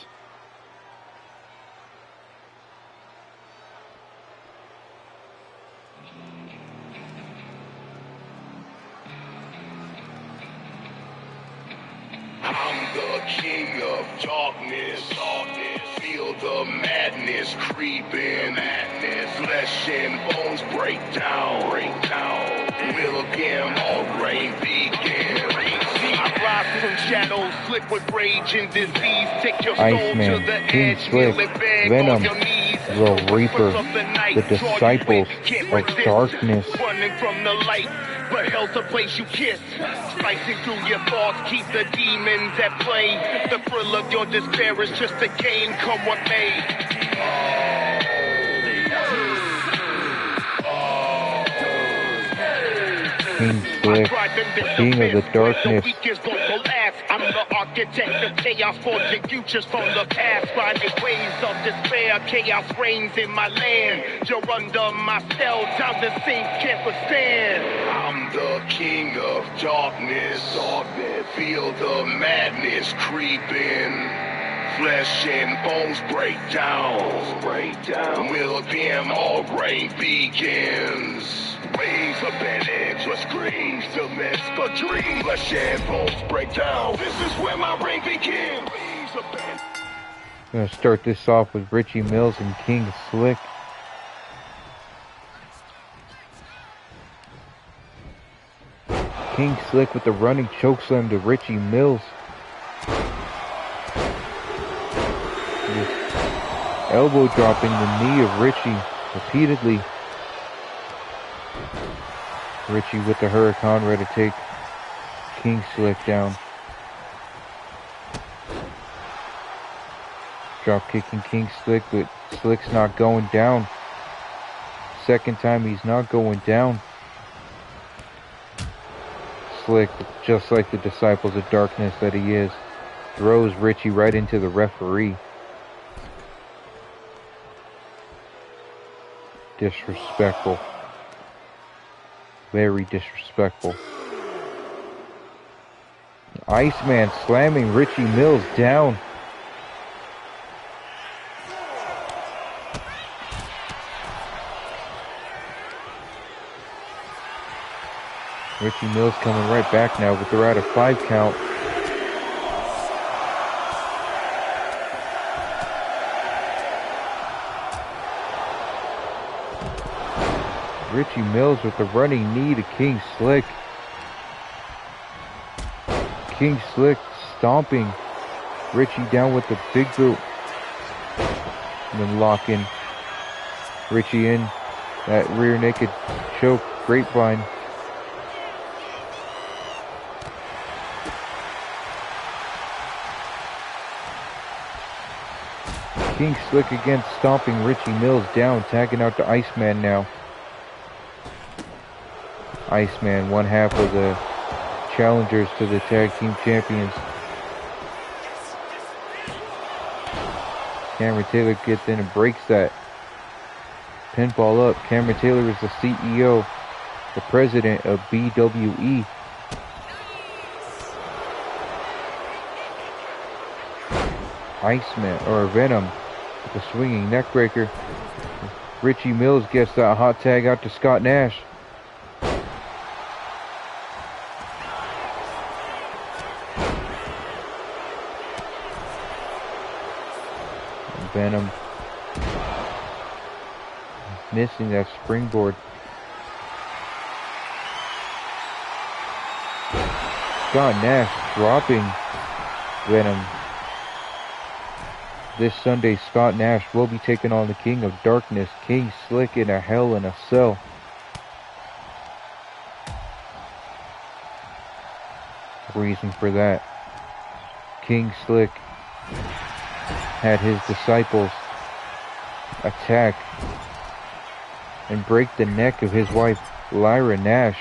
I'm the king of darkness. Feel the madness creeping. Flesh and bones break down. Will again all rain begin. I rise from shadows, slick with rage and disease. Take your soul Iceman, to the King edge, Slick, kneel and beg Venom, on your knees. the Reaper, the disciples of darkness. Running from the light, but hell's a place you kiss. Slicing through your thoughts, keep the demons at play. The thrill of your despair is just a game, come what may. King Slick, King of the darkness. I'm the architect of chaos, forging futures from the past. Finding ways of despair, chaos reigns in my land. You're under my spell, time to sink, can't withstand. I'm the king of darkness. Feel the madness creeping. Flesh and bones break down. Will again all rain begins. Waves of bandage or screams to miss a dream. Flesh and bones break down. This is where my reign begins. I'm gonna start this off with Richie Mills and King Slick. King Slick with the running chokeslam to Richie Mills. Just elbow dropping the knee of Richie repeatedly. Richie with the Hurricane ready to take King Slick down. Drop kicking King Slick, but Slick's not going down. Second time he's not going down. Slick, just like the Disciples of Darkness that he is, throws Richie right into the referee. Disrespectful. Very disrespectful. Iceman slamming Richie Mills down. Richie Mills coming right back now, but they're at a 5 count. Richie Mills with the running knee to King Slick. King Slick stomping Richie down with the big boot. And then locking Richie in that rear naked choke grapevine. King Slick again stomping Richie Mills down, tagging out the Iceman now. Iceman, one half of the challengers to the tag team champions. Cameron Taylor gets in and breaks that pinfall up. Cameron Taylor is the CEO, the president of BWE. Iceman, or Venom, with the swinging neckbreaker. Richie Mills gets that hot tag out to Scott Nash. Venom missing that springboard. Scott Nash dropping Venom. This Sunday, Scott Nash will be taking on the King of Darkness, King Slick, in a Hell in a Cell. Reason for that: King Slick had his disciples attack and break the neck of his wife, Lyra Nash.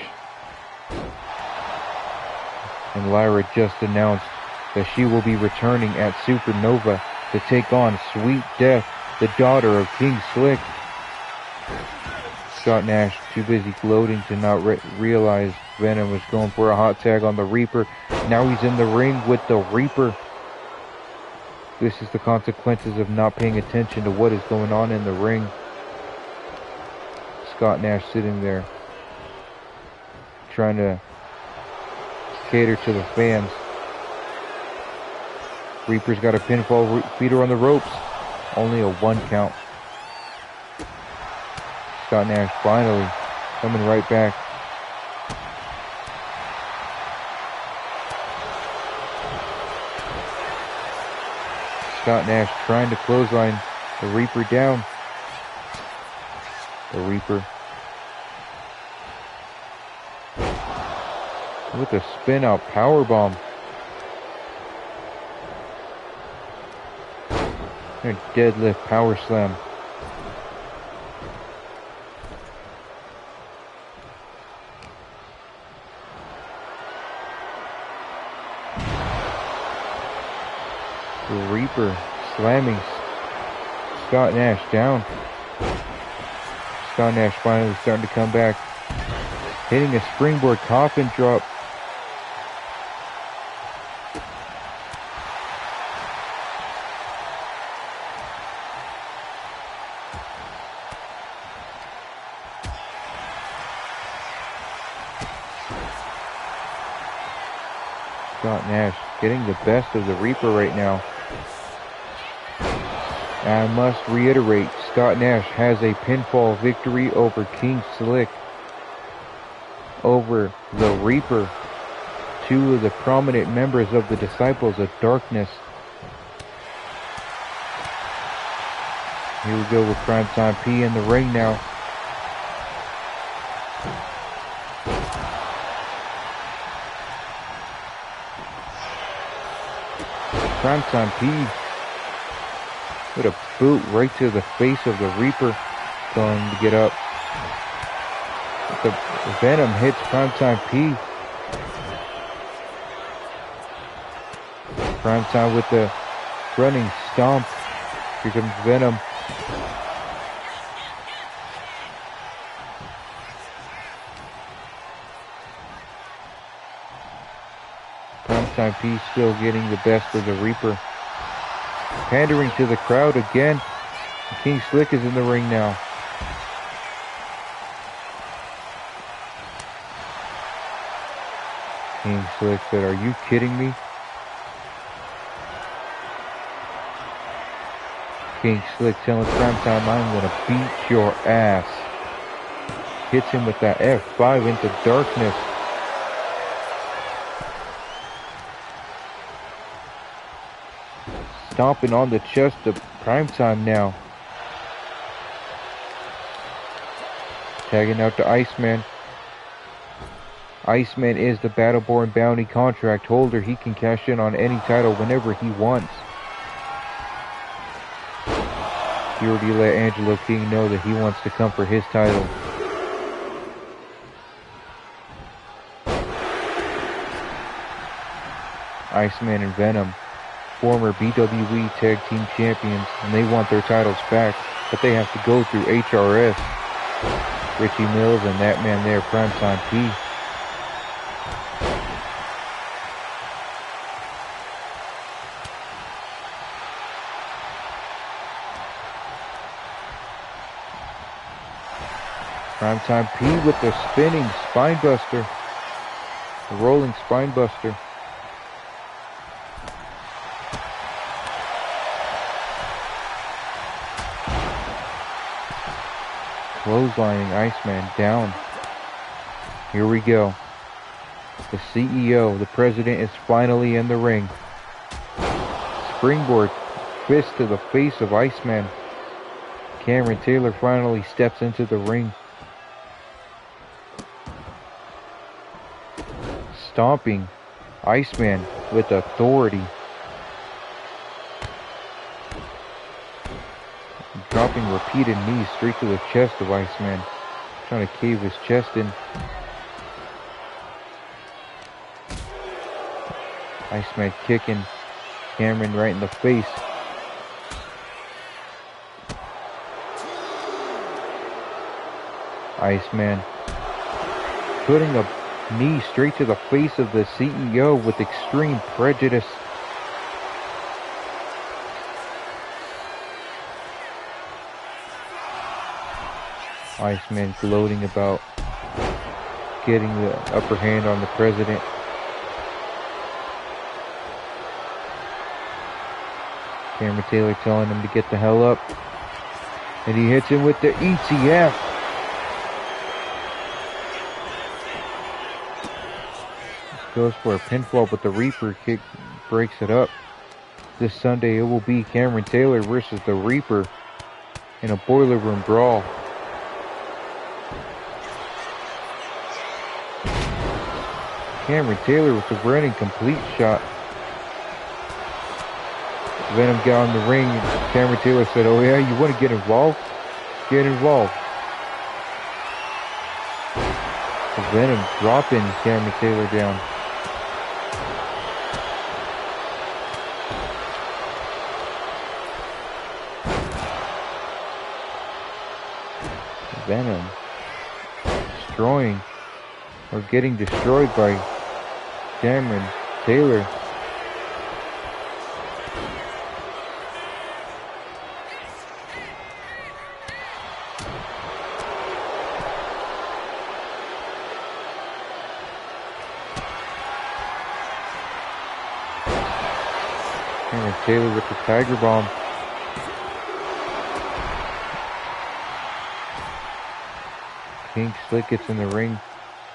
And Lyra just announced that she will be returning at Supernova to take on Sweet Death, the daughter of King Slick. Scott Nash too busy gloating to not realize Venom was going for a hot tag on the Reaper. Now he's in the ring with the Reaper. This is the consequences of not paying attention to what is going on in the ring. Scott Nash sitting there trying to cater to the fans. Reaper's got a pinfall feeder on the ropes. Only a 1 count. Scott Nash finally coming right back. Scott Nash trying to clothesline the Reaper down. The Reaper with a spin out powerbomb. And deadlift power slam. The Reaper slamming Scott Nash down. Scott Nash finally starting to come back. Hitting a springboard coffin drop. Scott Nash getting the best of the Reaper right now. And I must reiterate, Scott Nash has a pinfall victory over King Slick. Over the Reaper. 2 of the prominent members of the Disciples of Darkness. Here we go with Primetime P in the ring now. Primetime P with a boot right to the face of the Reaper, telling him to get up. The Venom hits Primetime P. Primetime with the running stomp. Here comes Venom. Primetime P still getting the best of the Reaper. Pandering to the crowd again. King Slick is in the ring now. King Slick said, "Are you kidding me?" King Slick telling Primetime, "I'm gonna beat your ass." Hits him with that F5 into darkness. Stomping on the chest of Primetime now. Tagging out to Iceman. Iceman is the Battleborn Bounty contract holder. He can cash in on any title whenever he wants. He already let Angelo King know that he wants to come for his title. Iceman and Venom, former BWE Tag Team Champions, and they want their titles back, but they have to go through HRS. Richie Mills and that man there, Primetime P. Primetime P with the spinning spinebuster. The rolling spinebuster. Clotheslining Iceman down. Here we go. The CEO, the president, is finally in the ring. Springboard fist to the face of Iceman. Cameron Taylor finally steps into the ring. Stomping Iceman with authority. Dropping repeated knees straight to the chest of Iceman. Trying to cave his chest in. Iceman kicking Cameron right in the face. Iceman putting a knee straight to the face of the CEO with extreme prejudice. Iceman gloating about getting the upper hand on the president. Cameron Taylor telling him to get the hell up. And he hits him with the ETF. Goes for a pinfall, but the Reaper kick breaks it up. This Sunday it will be Cameron Taylor versus the Reaper in a boiler room brawl. Cameron Taylor with the running complete shot. Venom got in the ring and Cameron Taylor said, "Oh yeah, you want to get involved? Get involved." Venom dropping Cameron Taylor down. Venom destroying or getting destroyed by Cameron Taylor. Cameron Taylor with the Tiger Bomb. King Slick gets in the ring.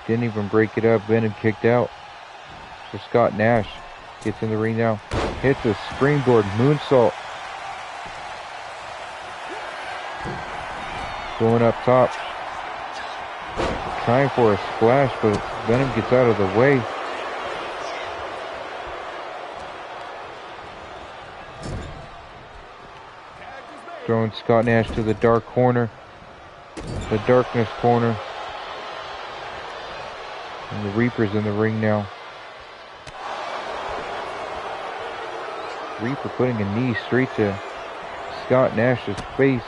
Didn't even break it up. Venom kicked out. So Scott Nash gets in the ring now. Hits a springboard moonsault. Going up top. Trying for a splash, but Venom gets out of the way. throwing Scott Nash to the dark corner. The darkness corner. And the Reaper's in the ring now. Reaper putting a knee straight to Scott Nash's face.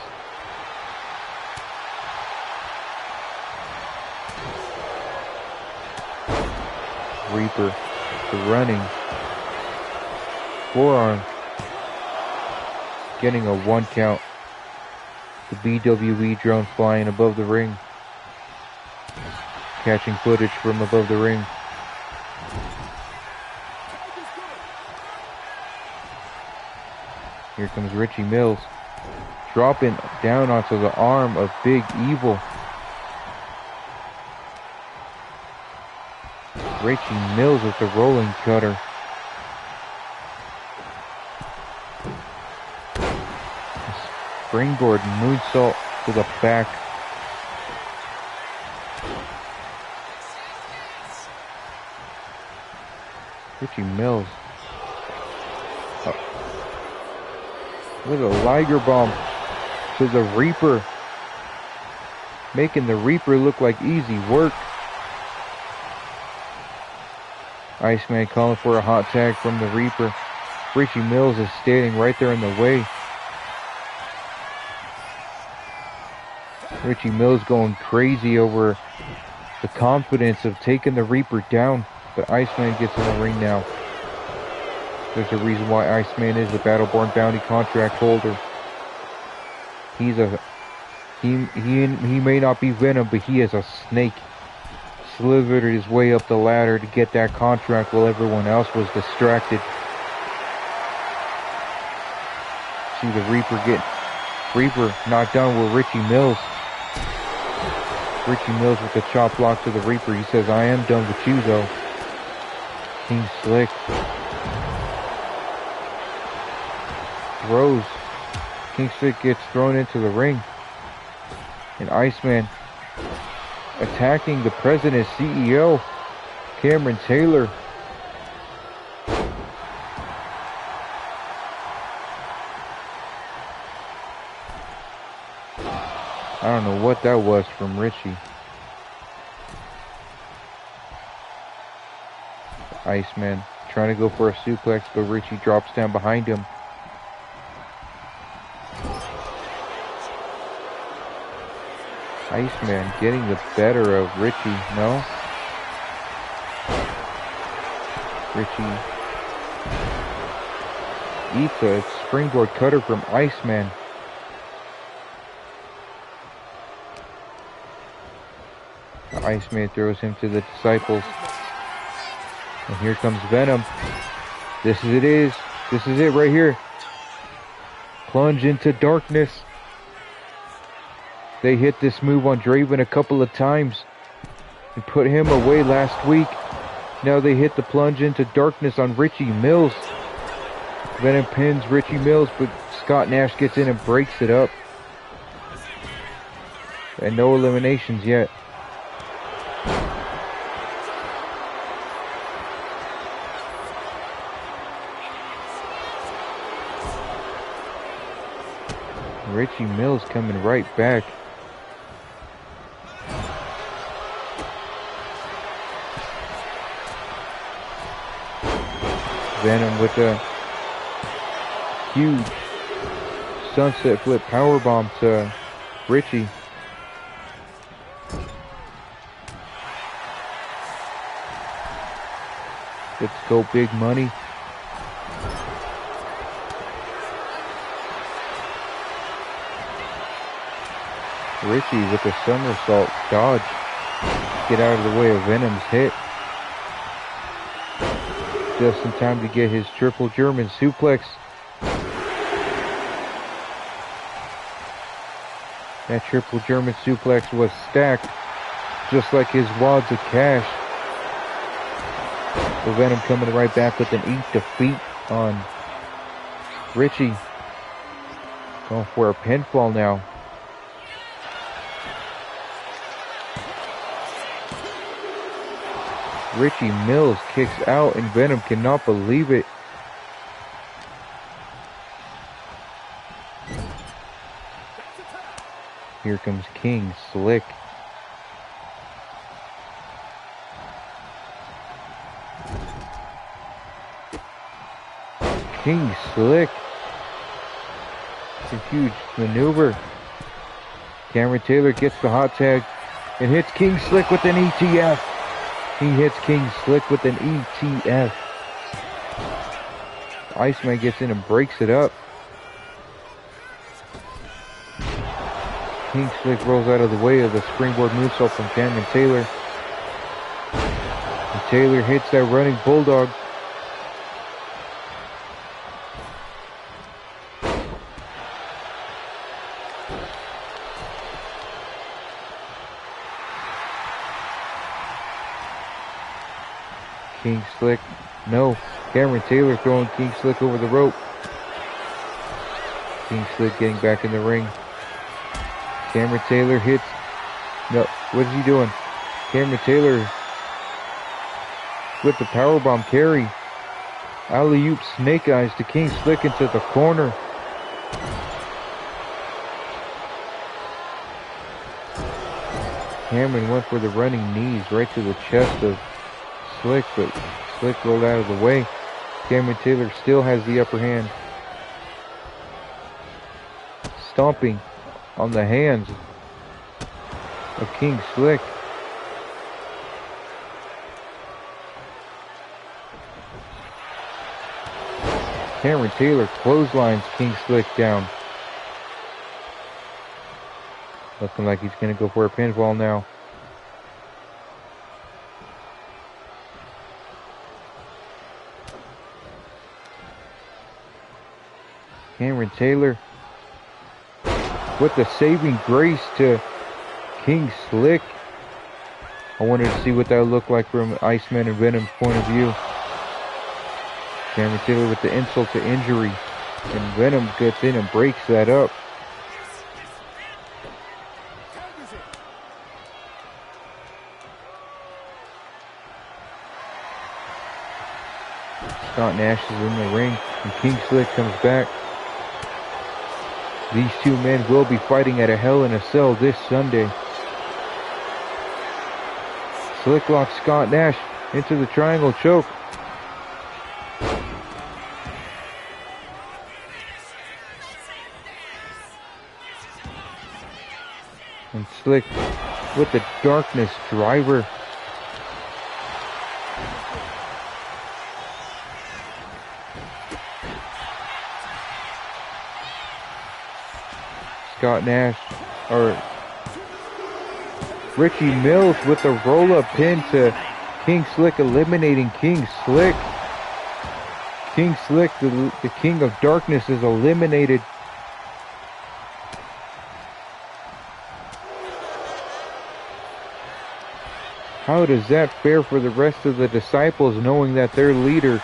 Reaper, the running forearm, getting a 1 count. The BWE drone flying above the ring, catching footage from above the ring. Here comes Richie Mills, dropping down onto the arm of Big Evil. Richie Mills with the rolling cutter. Springboard moonsault to the back. Richie Mills with a Liger bomb to the Reaper, making the Reaper look like easy work. Iceman calling for a hot tag from the Reaper. Richie Mills is standing right there in the way. Richie Mills going crazy over the confidence of taking the Reaper down. But Iceman gets in the ring now. There's a reason why Iceman is a Battleborn Bounty contract holder. He may not be Venom, but he is a snake. Slithered his way up the ladder to get that contract while everyone else was distracted. See the Reaper knocked down with Richie Mills. Richie Mills with the chop block to the Reaper. He says, "I am done with you though." King Slick throws. King Slick gets thrown into the ring. And Iceman attacking the president's CEO, Cameron Taylor. I don't know what that was from Richie. Iceman trying to go for a suplex, but Richie drops down behind him. Iceman getting the better of Richie, no? Richie eats a springboard cutter from Iceman. Iceman throws him to the Disciples. And here comes Venom. This is it right here. Plunge into darkness. They hit this move on Draven a couple of times and put him away last week. Now they hit the plunge into darkness on Richie Mills. Venom pins Richie Mills, but Scott Nash gets in and breaks it up. And no eliminations yet. Richie Mills coming right back. Venom with a huge sunset flip powerbomb to Richie. Let's go big money. Richie with a somersault dodge. Get out of the way of Venom's hit. Just in time to get his triple German suplex. That triple German suplex was stacked, just like his wads of cash. So Venom coming right back with an eat defeat on Richie. Going for a pinfall now. Richie Mills kicks out and Venom cannot believe it. Here comes King Slick. King Slick. It's a huge maneuver. Cameron Taylor gets the hot tag and hits King Slick with an ETF. He hits King Slick with an ETF. Iceman gets in and breaks it up. King Slick rolls out of the way of the springboard moonsault from Cameron Taylor. And Taylor hits that running bulldog. King Slick, no. Cameron Taylor throwing King Slick over the rope. King Slick getting back in the ring. Cameron Taylor hits. No, what is he doing? Cameron Taylor with the powerbomb carry. Alley-oop snake eyes to King Slick into the corner. Cameron went for the running knees right to the chest of Slick, but Slick rolled out of the way. Cameron Taylor still has the upper hand. Stomping on the hands of King Slick. Cameron Taylor clotheslines King Slick down. Looking like he's going to go for a pinfall now. Cameron Taylor with the saving grace to King Slick. I wanted to see what that would look like from Iceman and Venom's point of view. Cameron Taylor with the insult to injury. And Venom gets in and breaks that up. Scott Nash is in the ring and King Slick comes back. These two men will be fighting at a Hell in a Cell this Sunday. Slick locks Scott Nash into the triangle choke. And Slick with the darkness driver. Scott Nash, or Richie Mills with the roll-up pin to King Slick, eliminating King Slick. King Slick, the King of Darkness, is eliminated. How does that fare for the rest of the disciples, knowing that their leader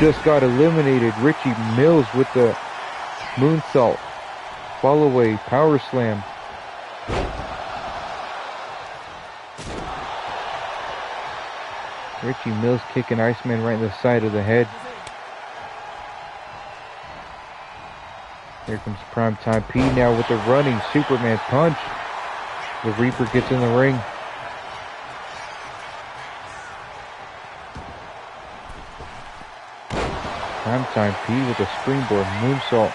just got eliminated? Richie Mills with the moonsault. Fall away, power slam. Richie Mills kicking Iceman right in the side of the head. Here comes Primetime P now with the running Superman punch. The Reaper gets in the ring. Primetime P with a springboard moonsault.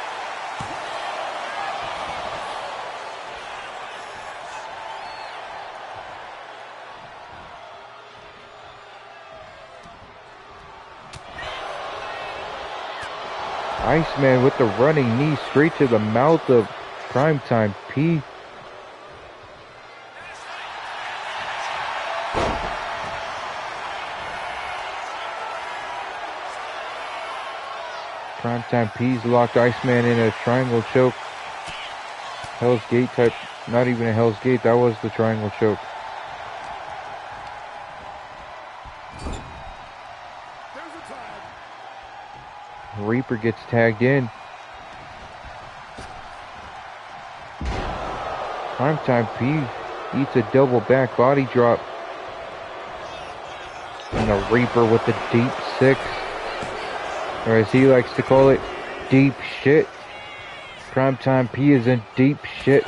Iceman with the running knee straight to the mouth of Primetime P. Primetime P's locked Iceman in a triangle choke. Hell's Gate type, not even a Hell's Gate, that was the triangle choke. Reaper gets tagged in. Primetime P eats a double back body drop. And the Reaper with the deep six. Or as he likes to call it, deep shit. Primetime P is in deep shit.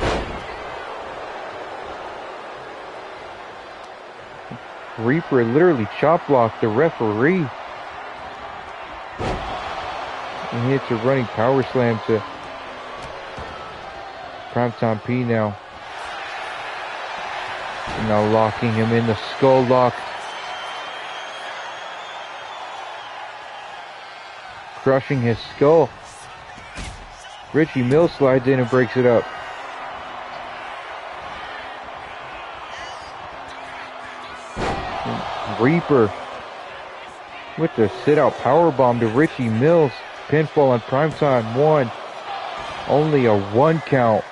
Reaper literally chop blocked the referee. And hits a running power slam to Primetime P now. And now locking him in the skull lock. Crushing his skull. Richie Mills slides in and breaks it up. Reaper with the sit-out powerbomb to Richie Mills. Pinfall on Primetime. 1. Only a 1 count.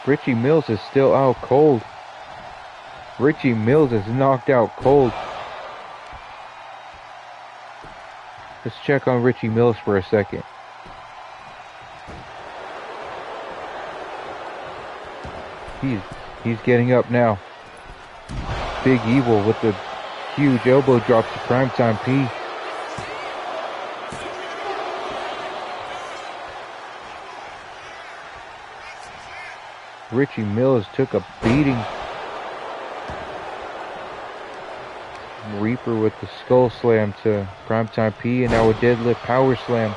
Richie Mills is still out cold. Richie Mills is knocked out cold. Let's check on Richie Mills for a second. He's getting up now. Big Evil with the huge elbow drop to Primetime P. Richie Mills took a beating. Reaper with the skull slam to Primetime P, and now a deadlift power slam.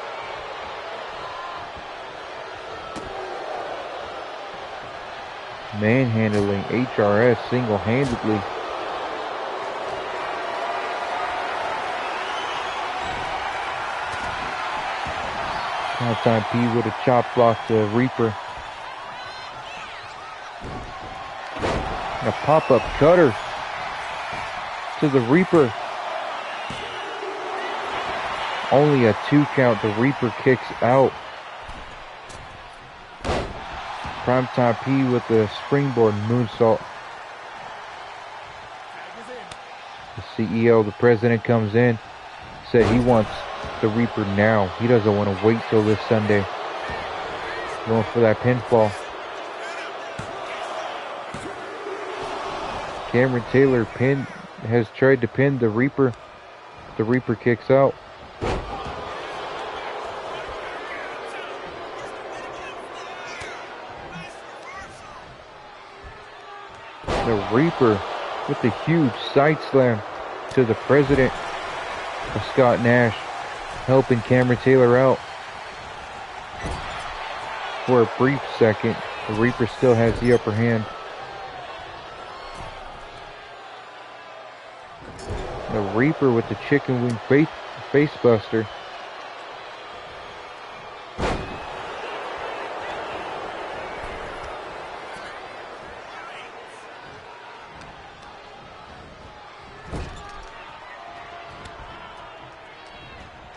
Manhandling HRS single-handedly. Primetime P with a chop block to Reaper. And a pop-up cutter to the Reaper. Only a 2 count. The Reaper kicks out. Primetime P with the springboard moonsault. The CEO, the president, comes in. Said he wants the Reaper now. He doesn't want to wait till this Sunday. Going for that pinfall. Cameron Taylor has tried to pin the Reaper. The Reaper kicks out. The Reaper with the huge side slam to the president of Scott Nash, helping Cameron Taylor out. For a brief second, the Reaper still has the upper hand. The Reaper with the chicken wing face buster.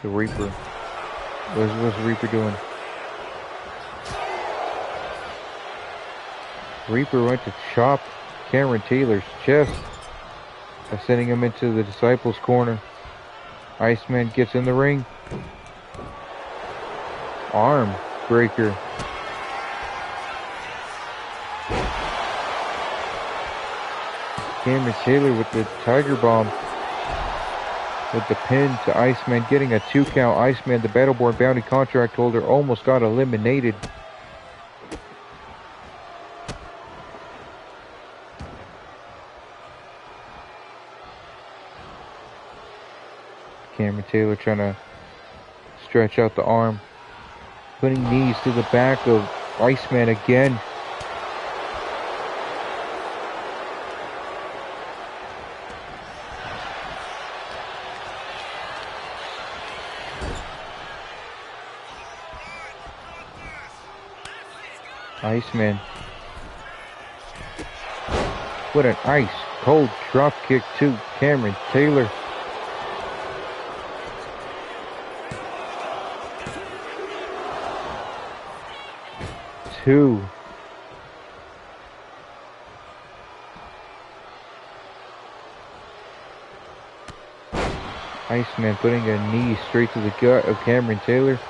The Reaper. What's the Reaper doing? Reaper went to chop Cameron Taylor's chest by sending him into the Disciples corner. Iceman gets in the ring. Arm breaker. Cameron Taylor with the Tiger Bomb. With the pin to Iceman, getting a 2 count. Iceman, the Battleborn bounty contract holder, almost got eliminated. Cameron Taylor trying to stretch out the arm. Putting knees to the back of Iceman again. Iceman. What an ice cold drop kick to Cameron Taylor. Two. Iceman putting a knee straight to the gut of Cameron Taylor.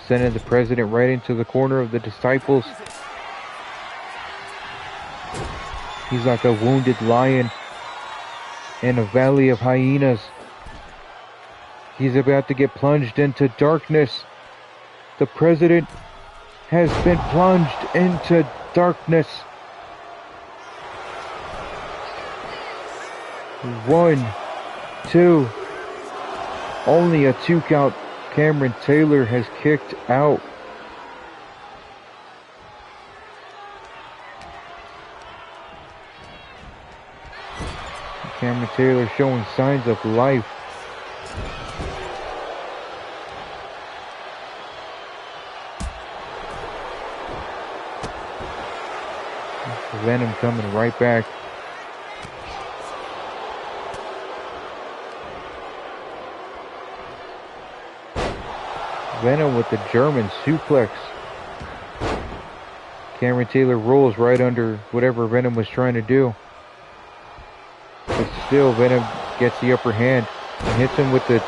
Sending the president right into the corner of the Disciples. He's like a wounded lion in a valley of hyenas. He's about to get plunged into darkness. The president has been plunged into darkness. 1, 2. Only a 2 count. Cameron Taylor has kicked out. Cameron Taylor showing signs of life. Venom coming right back. Venom with the German suplex. Cameron Taylor rolls right under whatever Venom was trying to do. But still, Venom gets the upper hand and hits him with the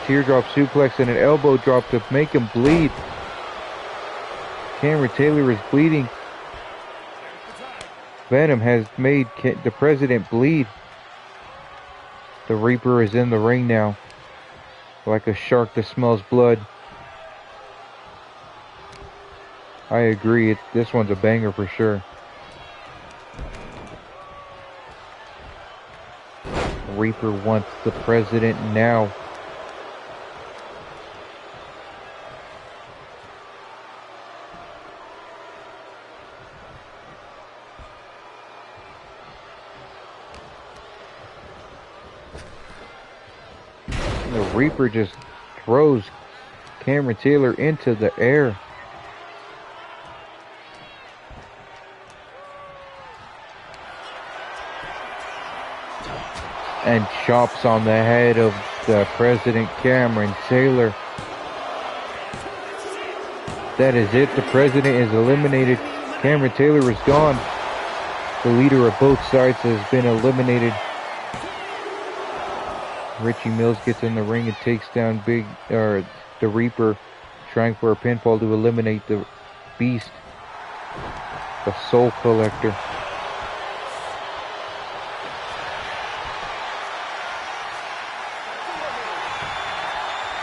teardrop suplex and an elbow drop to make him bleed. Cameron Taylor is bleeding. Venom has made the president bleed. The Reaper is in the ring now, like a shark that smells blood. I agree, this one's a banger for sure. Reaper wants the president now. The Reaper just throws Cameron Taylor into the air. And chops on the head of the President Cameron Taylor. That is it. The president is eliminated. Cameron Taylor is gone. The leader of both sides has been eliminated. Richie Mills gets in the ring and takes down the Reaper, trying for a pinfall to eliminate the Beast, the Soul Collector.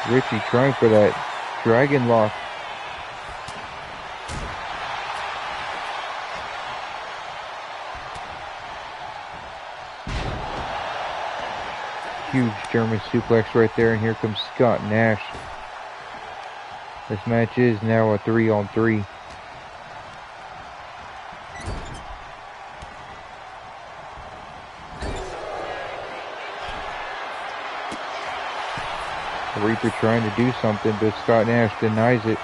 Richie trying for that Dragon Lock. Huge German suplex right there, and here comes Scott Nash. This match is now a 3-on-3. Reaper trying to do something, but Scott Nash denies it.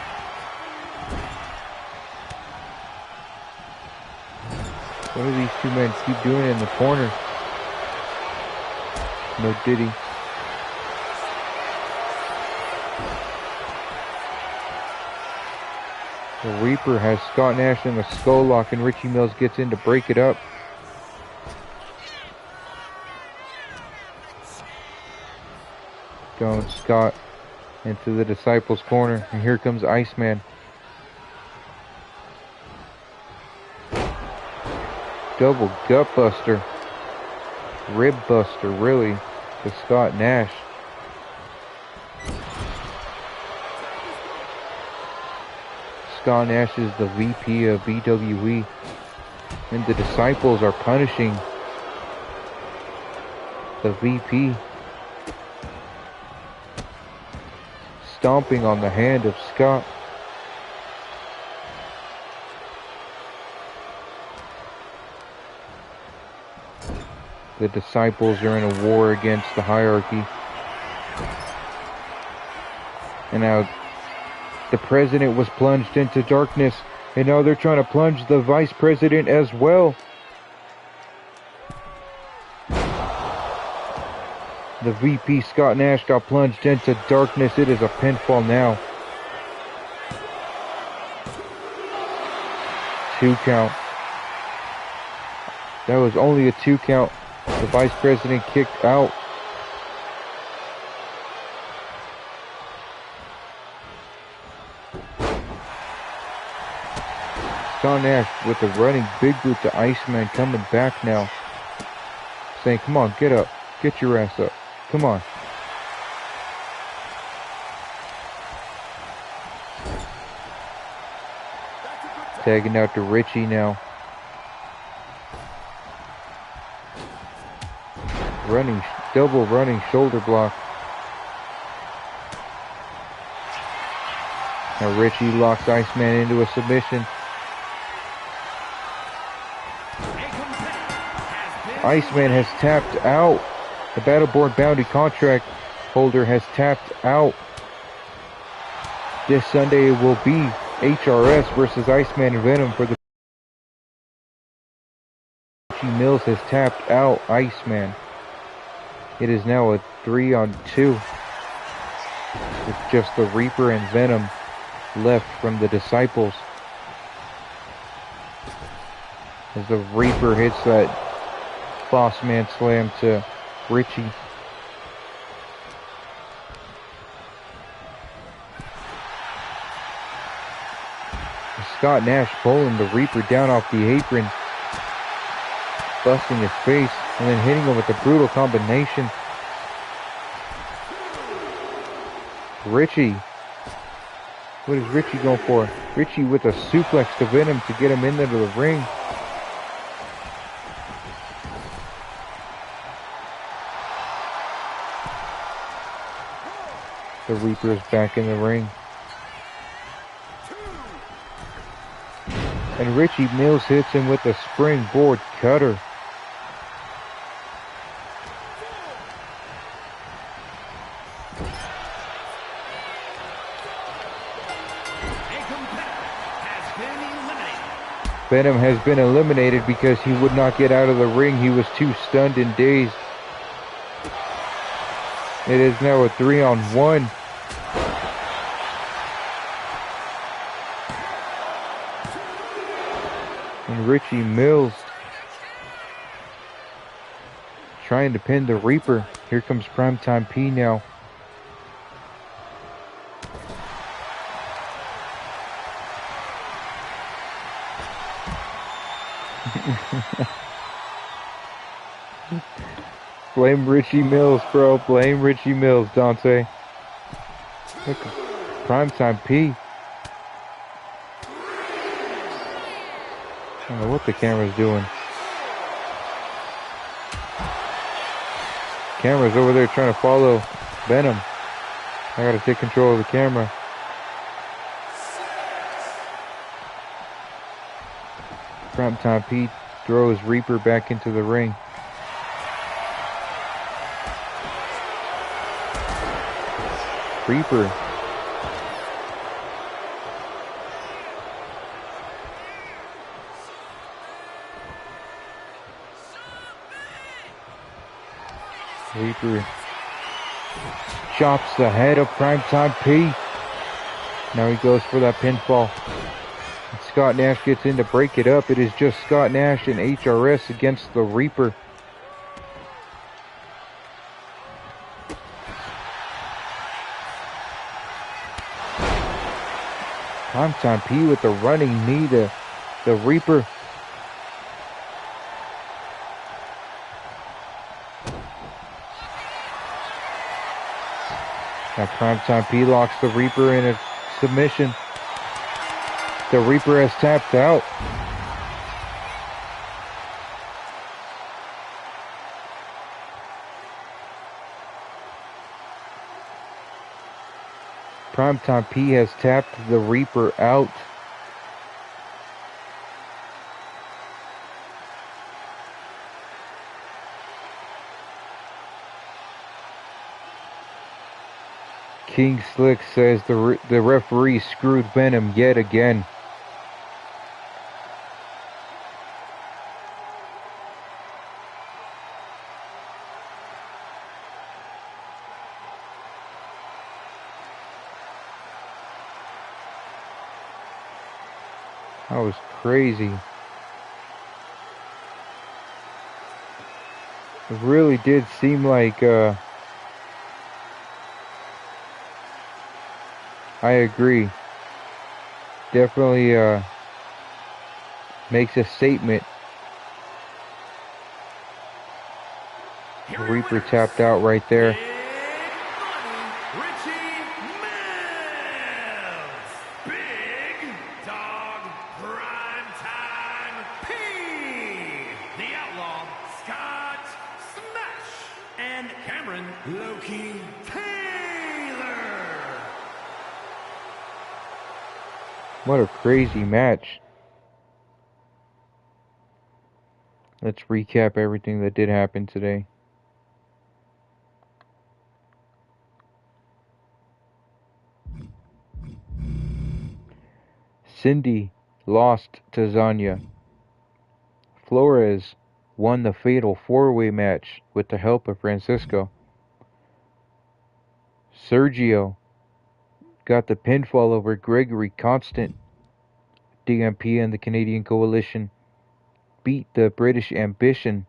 What do these two men keep doing in the corner? No Diddy. The Reaper has Scott Nash in the skull lock, and Richie Mills gets in to break it up. Going Scott into the Disciples corner, and here comes Iceman. Double gut buster, rib buster really, to Scott Nash. Scott Nash is the VP of BWE, and the Disciples are punishing the VP. Stomping on the hand of Scott. The Disciples are in a war against the Heirarchy. And now the president was plunged into darkness, and now they're trying to plunge the vice president as well. The VP Scott Nash got plunged into darkness. It is a pinfall now. 2 count. That was only a 2 count. The vice president kicked out. Shawn Nash with the running big boot to Iceman coming back now. Saying, come on, get up. Get your ass up. Come on. Tagging out to Richie now. Double running shoulder block. Now Richie locks Iceman into a submission. Iceman has tapped out. The Battleborn Bounty contract holder has tapped out. This Sunday it will be HRS versus Iceman and Venom for the... Richie Mills has tapped out Iceman. It is now a 3-on-2 with just the Reaper and Venom left from the Disciples. As the Reaper hits that Boss Man slam to Richie. Scott Nash pulling the Reaper down off the apron, busting his face, and then hitting him with a brutal combination. Richie. What is Richie going for? Richie with a suplex to Venom to get him into the ring. The Reaper is back in the ring. And Richie Mills hits him with a springboard cutter. Venom has been eliminated because he would not get out of the ring. He was too stunned and dazed. It is now a 3-on-1. And Richie Mills trying to pin the Reaper. Here comes Primetime P now. Blame Richie Mills, bro. Blame Richie Mills, Dante. Look, Primetime P. I don't know what the camera's doing. Camera's over there trying to follow Venom. I gotta take control of the camera. Primetime Pete throws Reaper back into the ring. Reaper. Reaper chops the head of Primetime P. Now he goes for that pinfall. And Scott Nash gets in to break it up. It is just Scott Nash and HRS against the Reaper. Primetime P with the running knee to the Reaper. Now Primetime P locks the Reaper in a submission. The Reaper has tapped out. Primetime P has tapped the Reaper out. King Slick says the referee screwed Venom yet again. That was crazy. It really did seem like I agree. Definitely makes a statement. Reaper tapped out right there. Big Dog Prime Time P. The Outlaw Scott Smash and Cameron Loki Taylor. What a crazy match. Let's recap everything that did happen today. Cindy lost to Zanya. Flores won the fatal four-way match with the help of Francisco. Sergio got the pinfall over Gregory Constant. DMP and the Canadian Coalition beat the British Ambition.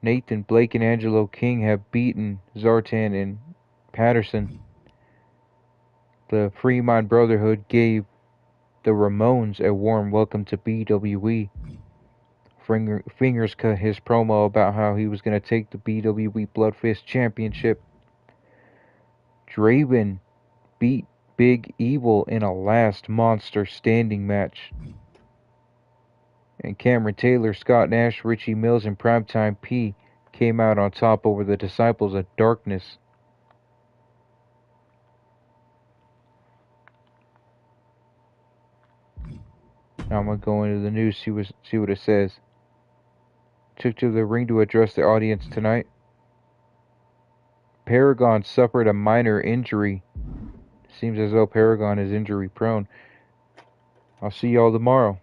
Nathan Blake and Angelo King have beaten Zartan and Patterson. The Fremont Brotherhood gave the Ramones a warm welcome to BWE. Fingers cut his promo about how he was going to take the BWE Bloodfist Championship. Draven beat Big Evil in a last monster standing match. And Cameron Taylor, Scott Nash, Richie Mills, and Primetime P came out on top over the Disciples of Darkness. Now I'm going to go into the news, see what it says. Took to the ring to address the audience tonight. Paragon suffered a minor injury. Seems as though Paragon is injury prone. I'll see y'all tomorrow.